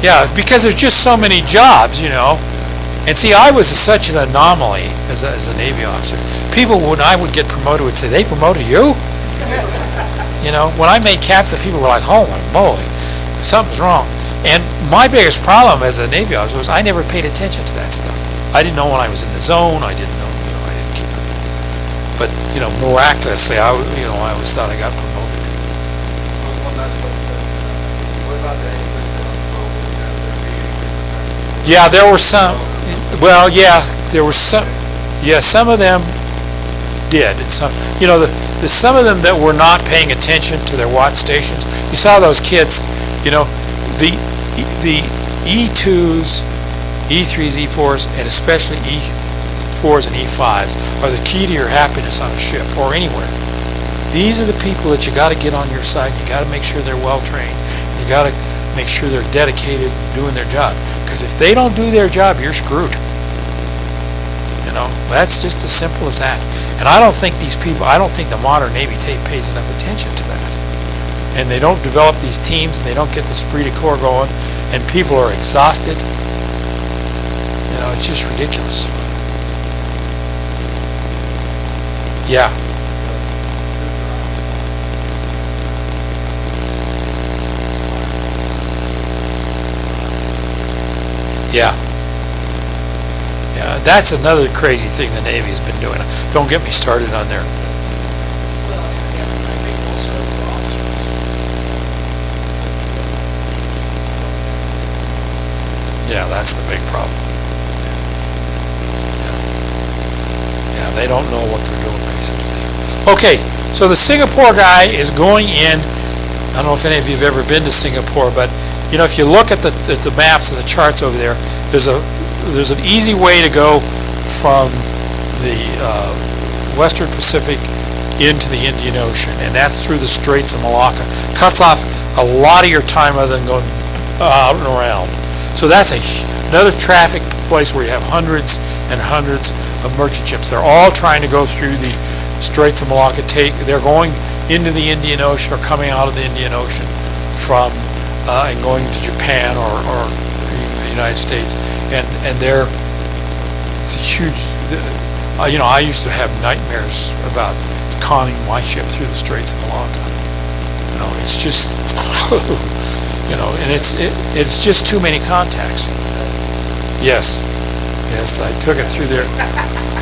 Yeah, because there's just so many jobs, And see, I was such an anomaly as a Navy officer. People, when I would get promoted, would say, "They promoted you?" When I made captain, people were like, "Holy moly, something's wrong." And my biggest problem as a Navy officer was I never paid attention to that stuff. I didn't know when I was in the zone. I didn't know, I didn't keep it. But, miraculously, I always thought I got promoted. Yeah, there were some. Well, yeah, there were some. Yeah, some of them did. And some, some of them that were not paying attention to their watch stations. You saw those kids, the E2s, E3s, E4s, and especially E4s and E5s are the key to your happiness on a ship or anywhere. These are the people that you got to get on your side. You got to make sure they're well trained. You got to make sure they're dedicated doing their job. Because if they don't do their job, you're screwed. That's just as simple as that. And I don't think the modern Navy pays enough attention to that. And they don't develop these teams, and they don't get the esprit de corps going, and people are exhausted. It's just ridiculous. Yeah. Yeah. Yeah, that's another crazy thing the Navy's been doing. Don't get me started on there. Yeah, that's the big problem. Yeah, they don't know what they're doing, basically. Okay, so the Singapore guy is going in. I don't know if any of you have ever been to Singapore, but you know, if you look at the maps and the charts over there, there's an easy way to go from the Western Pacific into the Indian Ocean, and that's through the Straits of Malacca. Cuts off a lot of your time other than going out and around. So that's another traffic place where you have hundreds and hundreds of merchant ships. They're all trying to go through the Straits of Malacca. They're going into the Indian Ocean or coming out of the Indian Ocean from and going to Japan or even the United States. And it's a huge. You know, I used to have nightmares about conning my ship through the Straits of Malacca. You know, it's just. You know, and it's just too many contacts. Yes, I took it through there.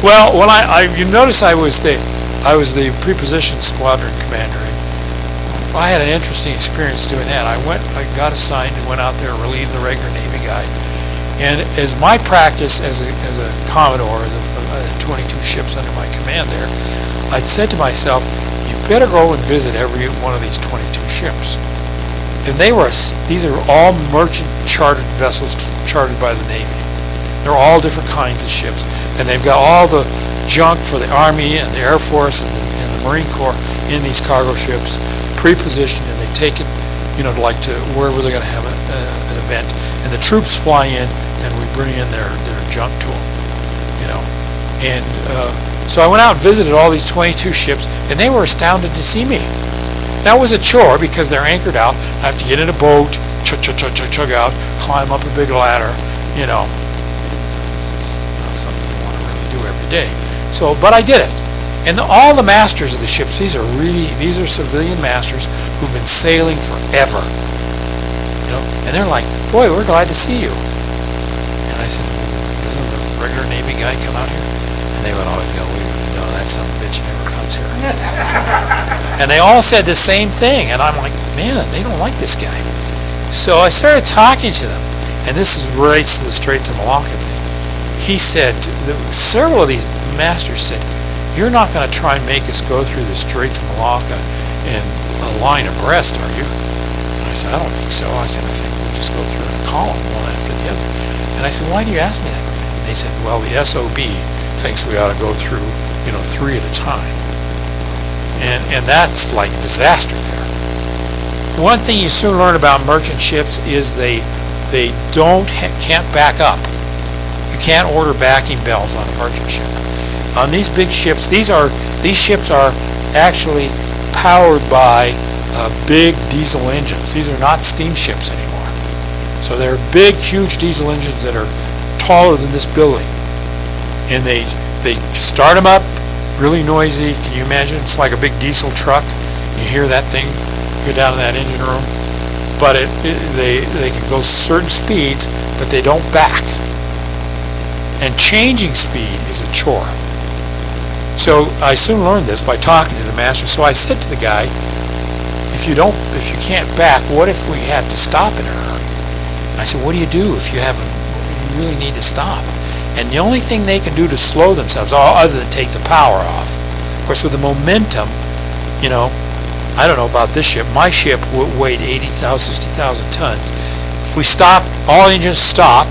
Well, when you notice I was the preposition squadron commander. I had an interesting experience doing that. I got assigned and went out there, relieved the regular Navy guy, and as my practice as a Commodore, as 22 ships under my command there, I'd said to myself, you better go and visit every one of these 22 ships. And these are all merchant chartered vessels chartered by the Navy. They're all different kinds of ships. And they've got all the junk for the Army and the Air Force and the Marine Corps in these cargo ships, pre-positioned, and they take it, you know, to wherever they're going to have an event. And the troops fly in, and we bring in their junk to them, you know. And so I went out and visited all these 22 ships, and they were astounded to see me. That was a chore because they're anchored out. I have to get in a boat, chug out, climb up a big ladder, you know. It's not something you want to really do every day. So, but I did it. And all the masters of the ships, these are civilian masters who've been sailing forever. You know, and they're like, boy, we're glad to see you. And I said, doesn't the regular Navy guy come out here? And they would always go, no, that son of a bitch never comes here. And they all said the same thing, and I'm like, man, they don't like this guy. So I started talking to them, and this relates to the Straits of Malacca thing. He said, several of these masters said, you're not going to try and make us go through the Straits of Malacca in a line abreast, are you? And I said, I don't think so. I said, I think we'll just go through in a column, one after the other. And I said, why do you ask me that? And they said, well, the SOB thinks we ought to go through, you know, 3 at a time. And that's like disaster there. One thing you soon learn about merchant ships is they can't back up. You can't order backing bells on a merchant ship. On these big ships, these ships are actually powered by big diesel engines. These are not steamships anymore. So they're big, huge diesel engines that are taller than this building. And they start them up, really noisy. Can you imagine? It's like a big diesel truck. You hear that thing go down in that engine room. But they can go certain speeds, but they don't back. And changing speed is a chore. So I soon learned this by talking to the master. So I said to the guy, if you can't back, what if we have to stop in a hurry? I said, what do you do if you really need to stop? And the only thing they can do to slow themselves, other than take the power off, of course, with the momentum, you know, I don't know about this ship. My ship weighed 60,000 tons. If we stopped, all engines stop,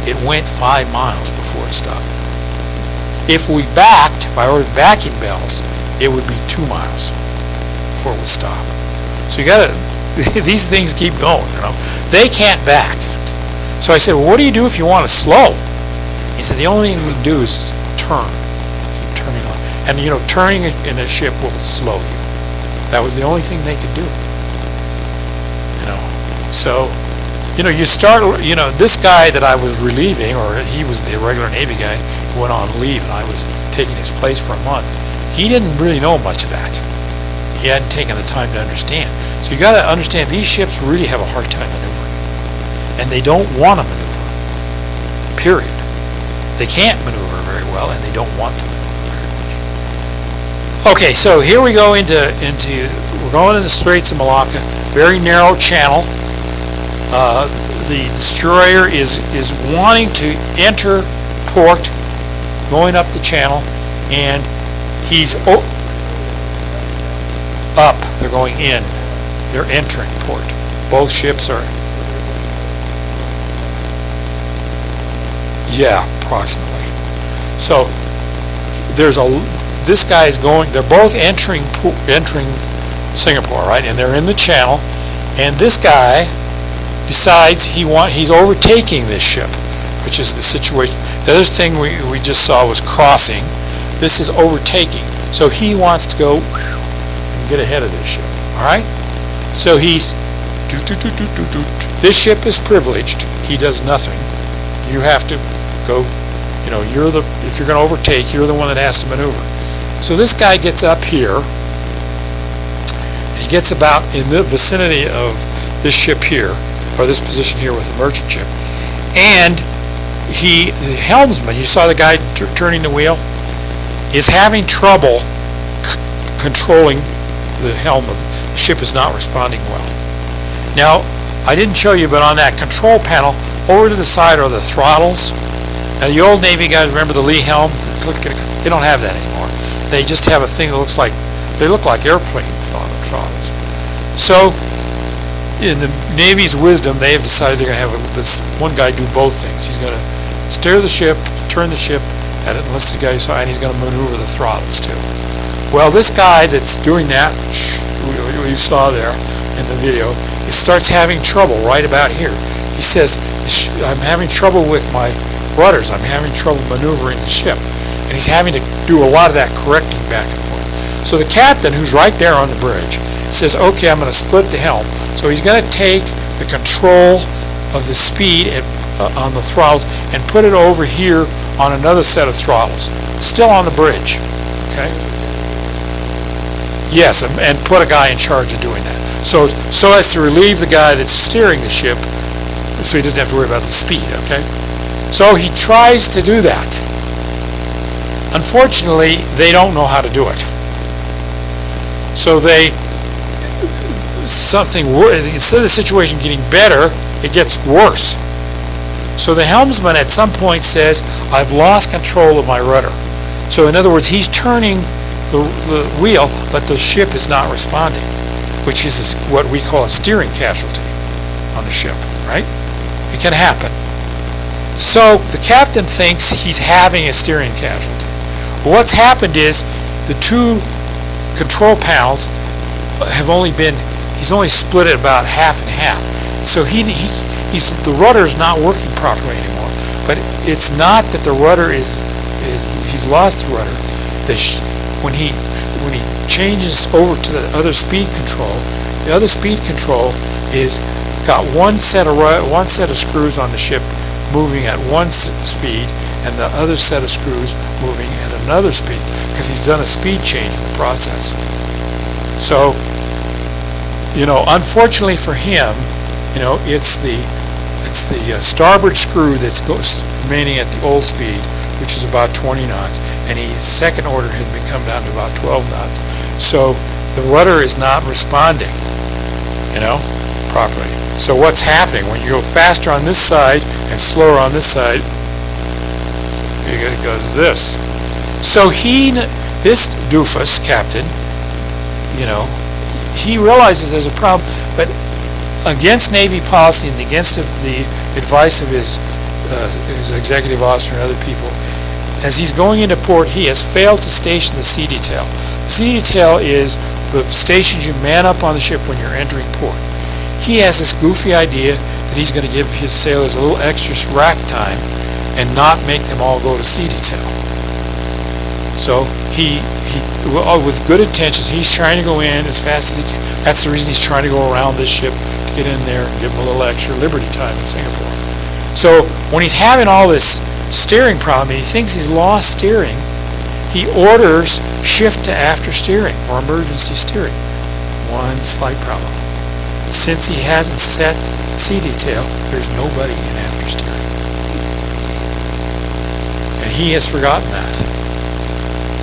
it went 5 miles before it stopped. If we backed, if I ordered backing bells, it would be 2 miles before it would stop. So you gotta, these things keep going, you know. They can't back. So I said, well, what do you do if you want to slow? He said, the only thing we can do is turn. Keep turning on. And, you know, turning in a ship will slow you. That was the only thing they could do. You know, so, you know, you start, you know, this guy that I was relieving, or he was the regular Navy guy, who went on leave, and I was taking his place for a month. He didn't really know much of that. He hadn't taken the time to understand. So you got to understand, these ships really have a hard time maneuvering, and they don't want to maneuver. Period. They can't maneuver very well, and they don't want to maneuver very much. Okay, so here we go into we're going into the Straits of Malacca, very narrow channel. The destroyer is wanting to enter port, going up the channel, and he's up. They're going in. They're entering port. Both ships are. Yeah, approximately. So this guy is going. They're both entering Singapore, right? And they're in the channel. And this guy decides he's overtaking this ship, which is the situation. The other thing we just saw was crossing. This is overtaking. So he wants to go and get ahead of this ship. All right. So he's. This ship is privileged. He does nothing. You have to go. If you're going to overtake, you're the one that has to maneuver. So this guy gets up here, and he gets about in the vicinity of this ship here, or this position here with the merchant ship. And the helmsman, you saw the guy turning the wheel, is having trouble controlling the helm. The ship is not responding well. Now, I didn't show you, but on that control panel, over to the side are the throttles. Now, the old Navy guys, remember the Lee helm? They don't have that anymore. They just have a thing that looks like, they look like airplane throttles. So, in the Navy's wisdom, they have decided they're going to have this one guy do both things. He's going to steer the ship, turn the ship, and he's going to maneuver the throttles too. Well, this guy that's doing that, you saw there in the video, he starts having trouble right about here. He says, I'm having trouble with my rudders. I'm having trouble maneuvering the ship. And he's having to do a lot of that correcting back and forth. So the captain, who's right there on the bridge, says, okay, I'm going to split the helm. So he's going to take the control of the speed on the throttles and put it over here on another set of throttles, still on the bridge. Okay? Yes, and put a guy in charge of doing that. So as to relieve the guy that's steering the ship, so he doesn't have to worry about the speed. Okay? So he tries to do that. Unfortunately, they don't know how to do it. So instead of the situation getting better, it gets worse. So the helmsman at some point says, I've lost control of my rudder. So in other words, he's turning the wheel, but the ship is not responding, which is what we call a steering casualty on the ship, right? It can happen. So the captain thinks he's having a steering casualty. Well, what's happened is the two control panels have he's only split it about half and half. So the rudder is not working properly anymore. But it's not that the rudder he's lost the rudder. When he changes over to the other speed control, the other speed control is got one set of screws on the ship moving at one speed, and the other set of screws moving at another speed, because he's done a speed change in the process. So, unfortunately for him, it's the starboard screw that's remaining at the old speed, which is about 20 knots, and his second order had come down to about 12 knots. So the rudder is not responding, properly. So what's happening when you go faster on this side and slower on this side? It goes this. So this doofus captain, he realizes there's a problem, but against Navy policy and against the advice of his executive officer and other people, as he's going into port, he has failed to station the sea detail. The sea detail is the stations you man up on the ship when you're entering port. He has this goofy idea that he's going to give his sailors a little extra rack time and not make them all go to sea detail. So he with good intentions, he's trying to go in as fast as he can. That's the reason he's trying to go around this ship to get in there and give him a little extra liberty time in Singapore. So when he's having all this steering problem, and he thinks he's lost steering, he orders shift to after steering or emergency steering. One slight problem. Since he hasn't set sea detail, there's nobody in after steering. And he has forgotten that.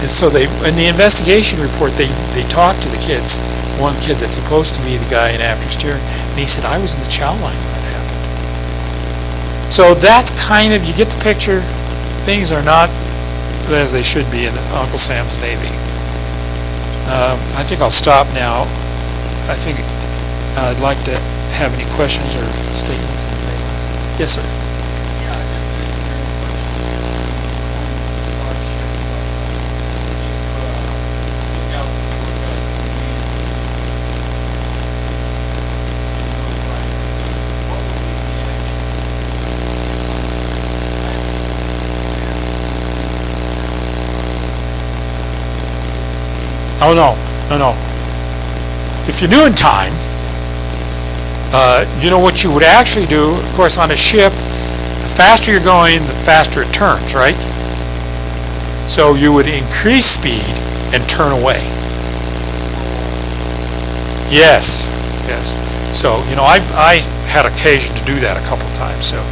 And so in the investigation report, they talked to the kids. One kid that's supposed to be the guy in after steering, and he said, I was in the chow line when that happened. So that's kind of, you get the picture. Things are not as they should be in Uncle Sam's Navy. I think I'll stop now. I think I'd like to have any questions or statements. Yes, sir. Oh, no. If you knew in time, you know what you would actually do. Of course, on a ship, the faster you're going, the faster it turns, right? So you would increase speed and turn away. Yes. So, I had occasion to do that a couple times. So,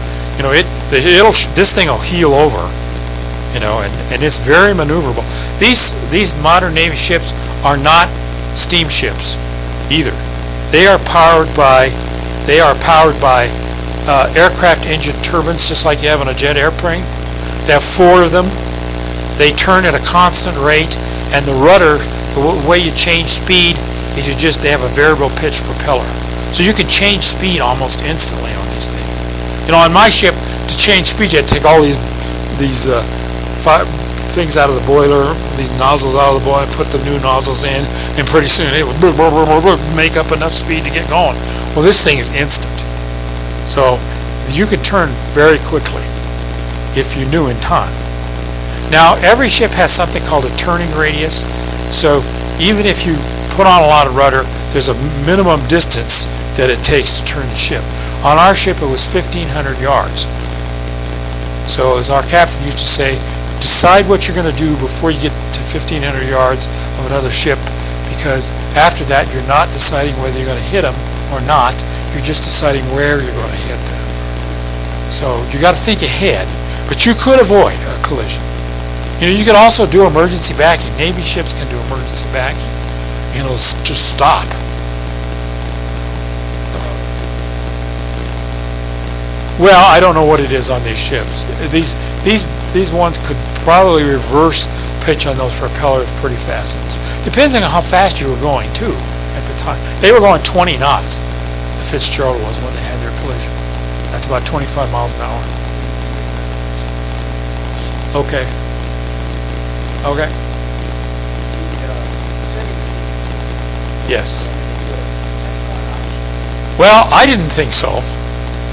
this thing will heel over, and it's very maneuverable. These modern Navy ships are not steamships either. They are powered by aircraft engine turbines, just like you have on a jet airplane. They have 4 of them. They turn at a constant rate, and the rudder, the way you change speed is they have a variable pitch propeller. So you can change speed almost instantly on these things. On my ship, to change speed, you had to take all these things out of the boiler, these nozzles out of the boiler, put the new nozzles in, and pretty soon it would make up enough speed to get going. Well, this thing is instant. So you could turn very quickly if you knew in time. Now, every ship has something called a turning radius. So even if you put on a lot of rudder, there's a minimum distance that it takes to turn the ship. On our ship, it was 1,500 yards. So as our captain used to say, decide what you're going to do before you get to 1,500 yards of another ship, because after that you're not deciding whether you're going to hit them or not. You're just deciding where you're going to hit them. So you got to think ahead, but you could avoid a collision. You could also do emergency backing. Navy ships can do emergency backing. Just stop. Well, I don't know what it is on these ships. These ones could probably reverse pitch on those propellers pretty fast. Depending on how fast you were going, too, at the time. They were going 20 knots, the Fitzgerald was, when they had their collision. That's about 25 miles an hour. Okay. Yes. Well, I didn't think so.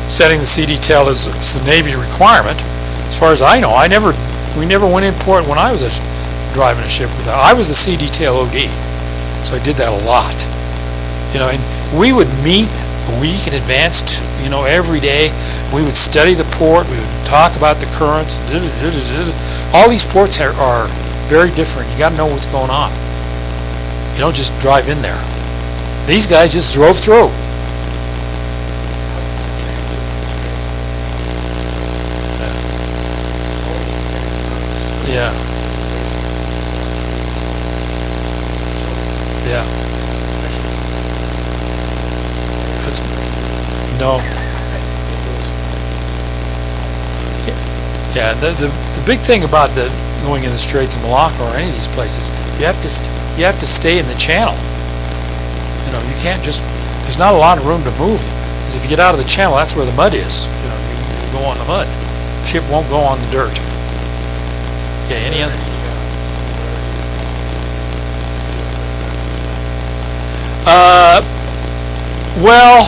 Setting the sea detail is a Navy requirement. As far as I know, we never went in port when I was driving a ship with that. I was the sea detail OD, so I did that a lot. And we would meet a week in advance, every day. We would study the port. We would talk about the currents. All these ports are very different. You got to know what's going on. You don't just drive in there. These guys just drove through. Yeah. Yeah. The big thing about going in the Straits of Malacca or any of these places, you have to stay in the channel. You can't just. There's not a lot of room to move, because if you get out of the channel, that's where the mud is. You go on the mud. The ship won't go on the dirt. Yeah. Any other? Well,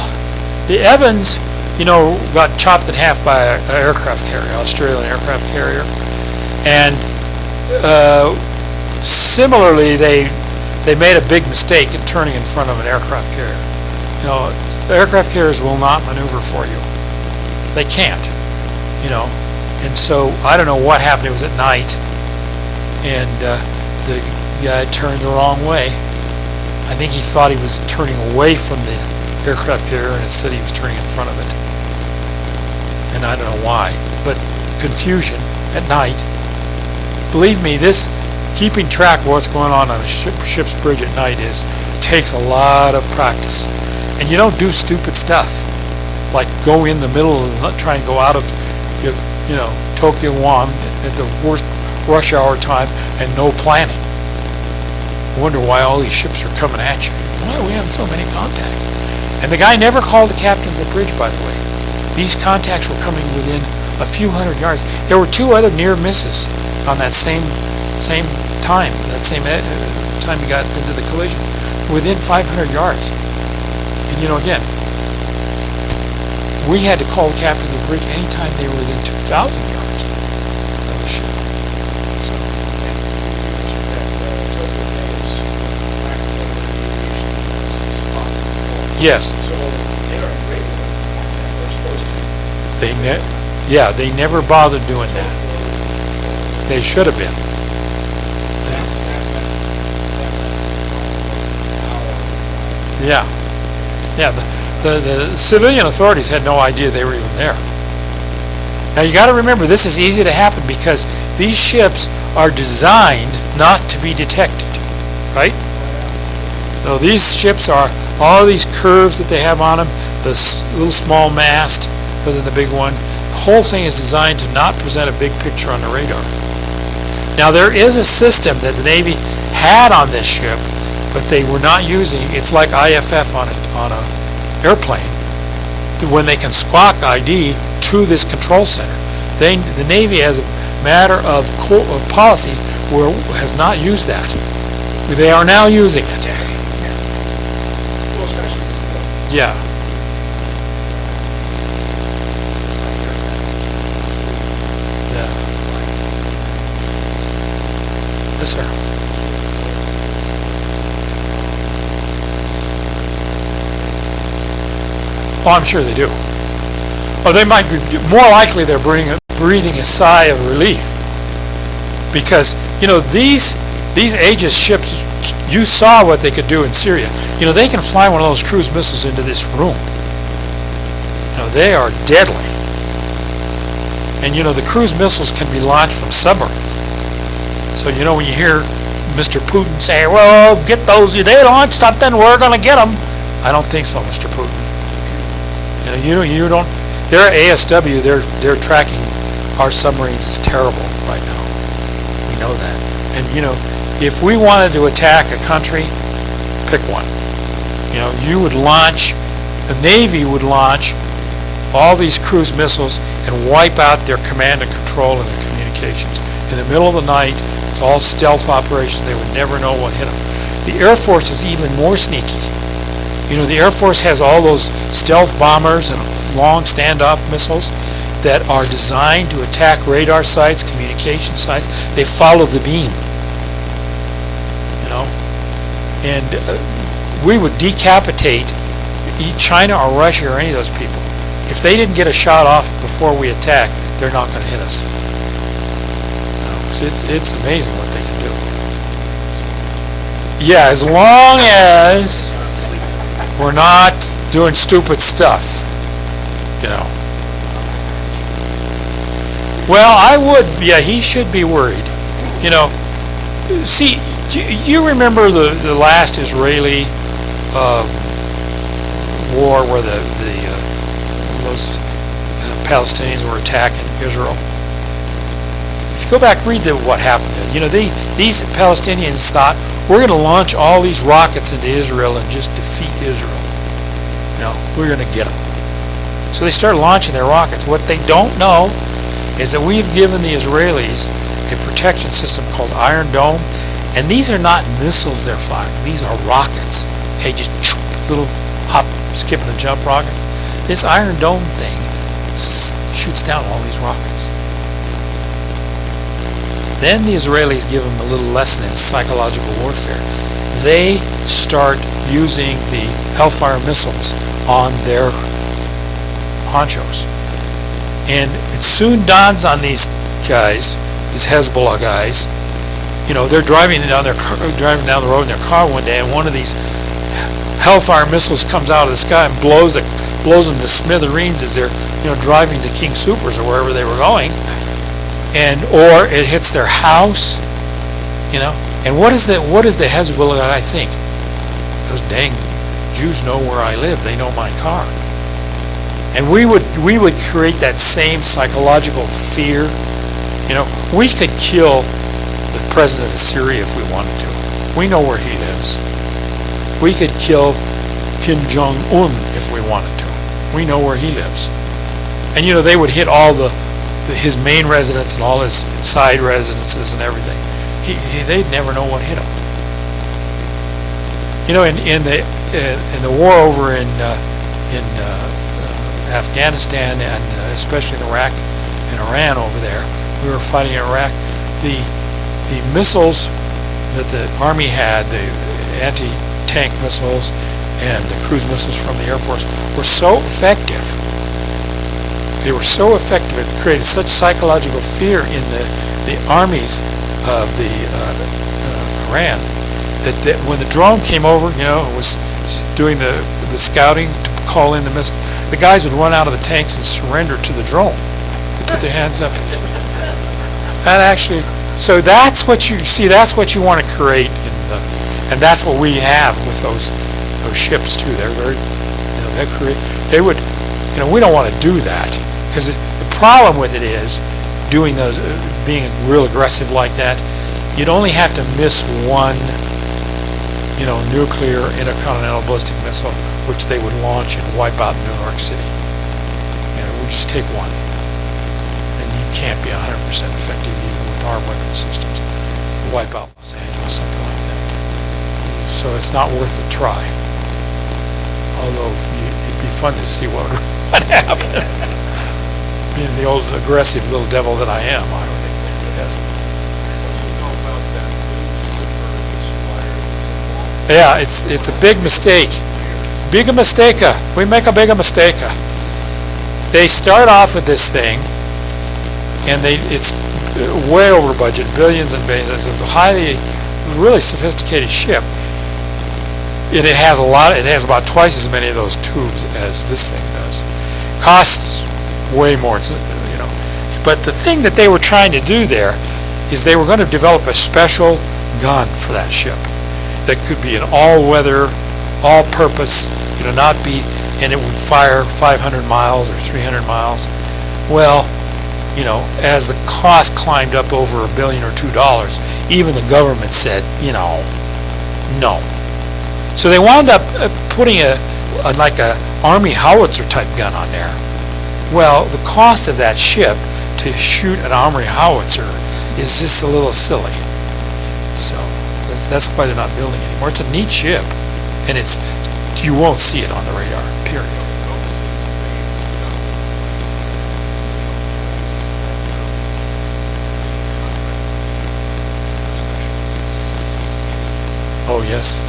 the Evans, got chopped in half by an aircraft carrier, Australian aircraft carrier, and similarly, they made a big mistake in turning in front of an aircraft carrier. The aircraft carriers will not maneuver for you. They can't, and so I don't know what happened. It was at night, and the guy turned the wrong way. I think he thought he was turning away from the aircraft carrier, and instead he was turning in front of it. And I don't know why, but confusion at night. Believe me, this keeping track of what's going on a ship's bridge at night takes a lot of practice. And you don't do stupid stuff like go in the middle and try and go out of Tokyo Guam at the worst rush hour time and no planning. I wonder why all these ships are coming at you. Why are we having so many contacts? And the guy never called the captain of the bridge, by the way. These contacts were coming within a few hundred yards. There were 2 other near misses on that same time. That same time he got into the collision, within 500 yards. And again, we had to call the captain of the bridge anytime they were within 2,000 yards of the ship. So. Yes. So they are great. They're supposed to be. They never bothered doing that. They should have been. Yeah. The civilian authorities had no idea they were even there. Now you got to remember, this is easy to happen because these ships are designed not to be detected, right? So these ships are all these curves that they have on them, this little small mast rather than the big one. The whole thing is designed to not present a big picture on the radar. Now there is a system that the Navy had on this ship, but they were not using. It's like IFF on a airplane, when they can squawk ID to this control center. The Navy, as a matter of policy, has not used that. They are now using it. Yeah. Yes, sir. Oh, I'm sure they do. Oh, they might be more likely they're breathing a sigh of relief because these Aegis ships. You saw what they could do in Syria. They can fly one of those cruise missiles into this room. They are deadly. And the cruise missiles can be launched from submarines. So when you hear Mr. Putin say, "Well, get those. They launched something. We're going to get them." I don't think so, Mr. Putin. You don't. Their ASW, they're tracking our submarines is terrible right now. We know that. And if we wanted to attack a country, pick one. You would launch. The Navy would launch all these cruise missiles and wipe out their command and control and their communications. In the middle of the night, it's all stealth operations. They would never know what hit them. The Air Force is even more sneaky. The Air Force has all those stealth bombers and long standoff missiles that are designed to attack radar sites, communication sites. They follow the beam. And we would decapitate China or Russia or any of those people. If they didn't get a shot off before we attack, they're not going to hit us. So it's amazing what they can do. Yeah, as long as we're not doing stupid stuff, Well, I would. Yeah, he should be worried. See, you remember the last Israeli war where those Palestinians were attacking Israel? If you go back, read what happened there. These Palestinians thought, we're going to launch all these rockets into Israel and just defeat Israel. We're going to get them. So they started launching their rockets. What they don't know is that we've given the Israelis a protection system called Iron Dome, and these are not missiles they're firing. These are rockets. Okay, just little hop, skip, and jump rockets. This Iron Dome thing shoots down all these rockets. Then the Israelis give them a little lesson in psychological warfare. They start using the Hellfire missiles on their honchos. And it soon dawns on these guys, these Hezbollah guys, they're driving down the road in their car one day, and one of these Hellfire missiles comes out of the sky and blows them to smithereens as they're driving to King Soopers or wherever they were going, or it hits their house, And what is the Hezbollah guy think? Those dang Jews know where I live. They know my car. And we would create that same psychological fear. We could kill the president of Syria if we wanted to. We know where he lives. We could kill Kim Jong-un if we wanted to. We know where he lives. And they would hit all his main residence and all his side residences and everything. They'd never know what hit him. In the war over in Afghanistan and especially in Iraq and Iran over there, we were fighting in Iraq. The missiles that the Army had, the anti-tank missiles and the cruise missiles from the Air Force, were so effective. They were so effective, it created such psychological fear in the armies of the Iran that when the drone came over, it was doing the scouting to call in the missile, the guys would run out of the tanks and surrender to the drone. They put their hands up. And actually, so that's what you see. That's what you want to create, and that's what we have with those ships too. They're very, they would, we don't want to do that because the problem with it is doing those, being real aggressive like that. You'd only have to miss one, nuclear intercontinental ballistic missile, which they would launch and wipe out New York City. It would just take one. Can't be 100% effective even with our weapon systems. Wipe out Los Angeles, something like that. So it's not worth a try. Although it'd be fun to see what would happen. Being the old aggressive little devil that I am, I would guess. Yeah, it's a big mistake. Bigger mistake. We make a bigger mistake. They start off with this thing. And it's way over budget, billions and billions. It's a really sophisticated ship. And it has about twice as many of those tubes as this thing does. Costs way more, But the thing that they were trying to do there is they were going to develop a special gun for that ship that could be an all-weather, all-purpose, and it would fire 500 miles or 300 miles. Well, as the cost climbed up over $1 billion or $2, even the government said, no. So they wound up putting a Army howitzer type gun on there. Well, the cost of that ship to shoot an Army howitzer is just a little silly. So that's why they're not building it anymore. It's a neat ship, and you won't see it on the radar, period. Oh, yes.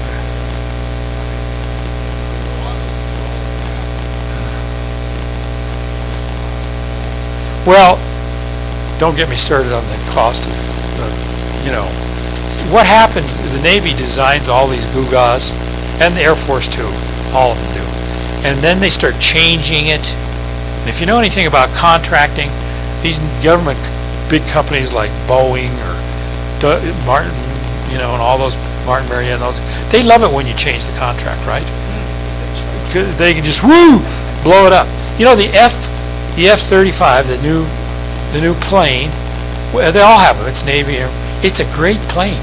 Well, don't get me started on the cost of what happens, the Navy designs all these gewgaws, and the Air Force too, all of them do. And then they start changing it. And if you know anything about contracting, these government big companies like Boeing or Martin, and all those, Martin Marietta, those, they love it when you change the contract, right? They can just blow it up. The F-35, the new plane. Well, they all have them. It's Navy. It's a great plane.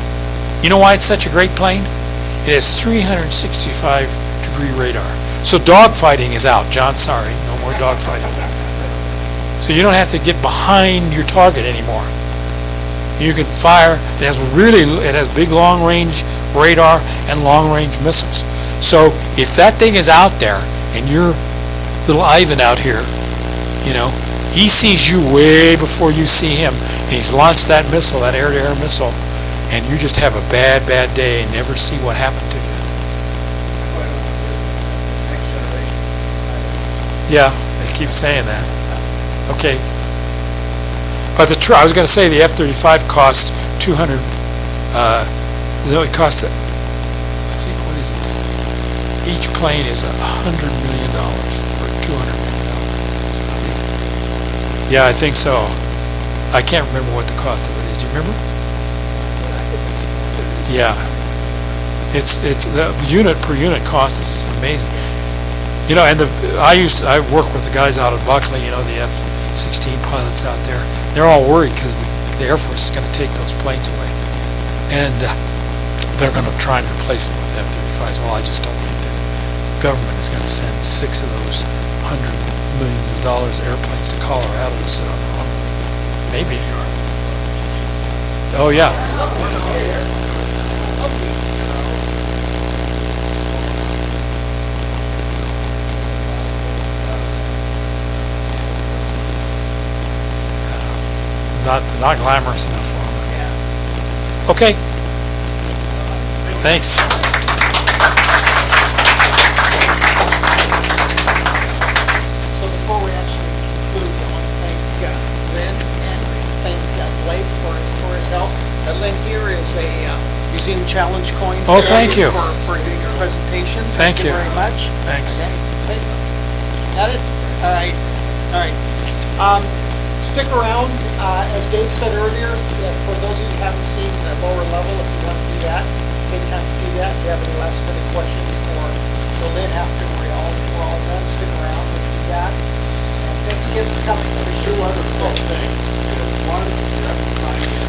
You know why it's such a great plane? It has 365-degree radar. So dogfighting is out. John, sorry, no more dogfighting. So you don't have to get behind your target anymore. You can fire. It has big long-range radar and long-range missiles. So if that thing is out there and you're little Ivan out here, he sees you way before you see him, and he's launched that missile, that air-to-air missile, and you just have a bad day and never see what happened to you. Yeah, they keep saying that. Okay. But I was going to say the F-35 costs $200 No, it costs, I think, what is it? Each plane is $100 million or $200 million. Yeah, I think so. I can't remember what the cost of it is. Do you remember? Yeah. It's the unit per unit cost is amazing. You know, and I work with the guys out of Buckley, you know, the F-16 pilots out there. They're all worried because the Air Force is going to take those planes away. And they're going to try and replace them with F-35s. Well, I just don't think the government is going to send 6 of those $100 millions airplanes to Colorado to sit on the wrong. Maybe. Oh, yeah. Not glamorous enough for them. Yeah. Okay. Thanks. So before we actually conclude, I want to thank Lynn and thank Blake for his help. Lynn here is a Museum Challenge coin. Oh, thank you for doing your presentation. Thank you very much. Thanks. Okay. Got it? All right. Stick around. As Dave said earlier, for those of you who haven't seen the lower level, if you want to do that, take time to do that. If you have any last minute questions for Lynn after we're all done, stick around. Let's do that. And thanks again for coming. There's two other things. One, to sign in.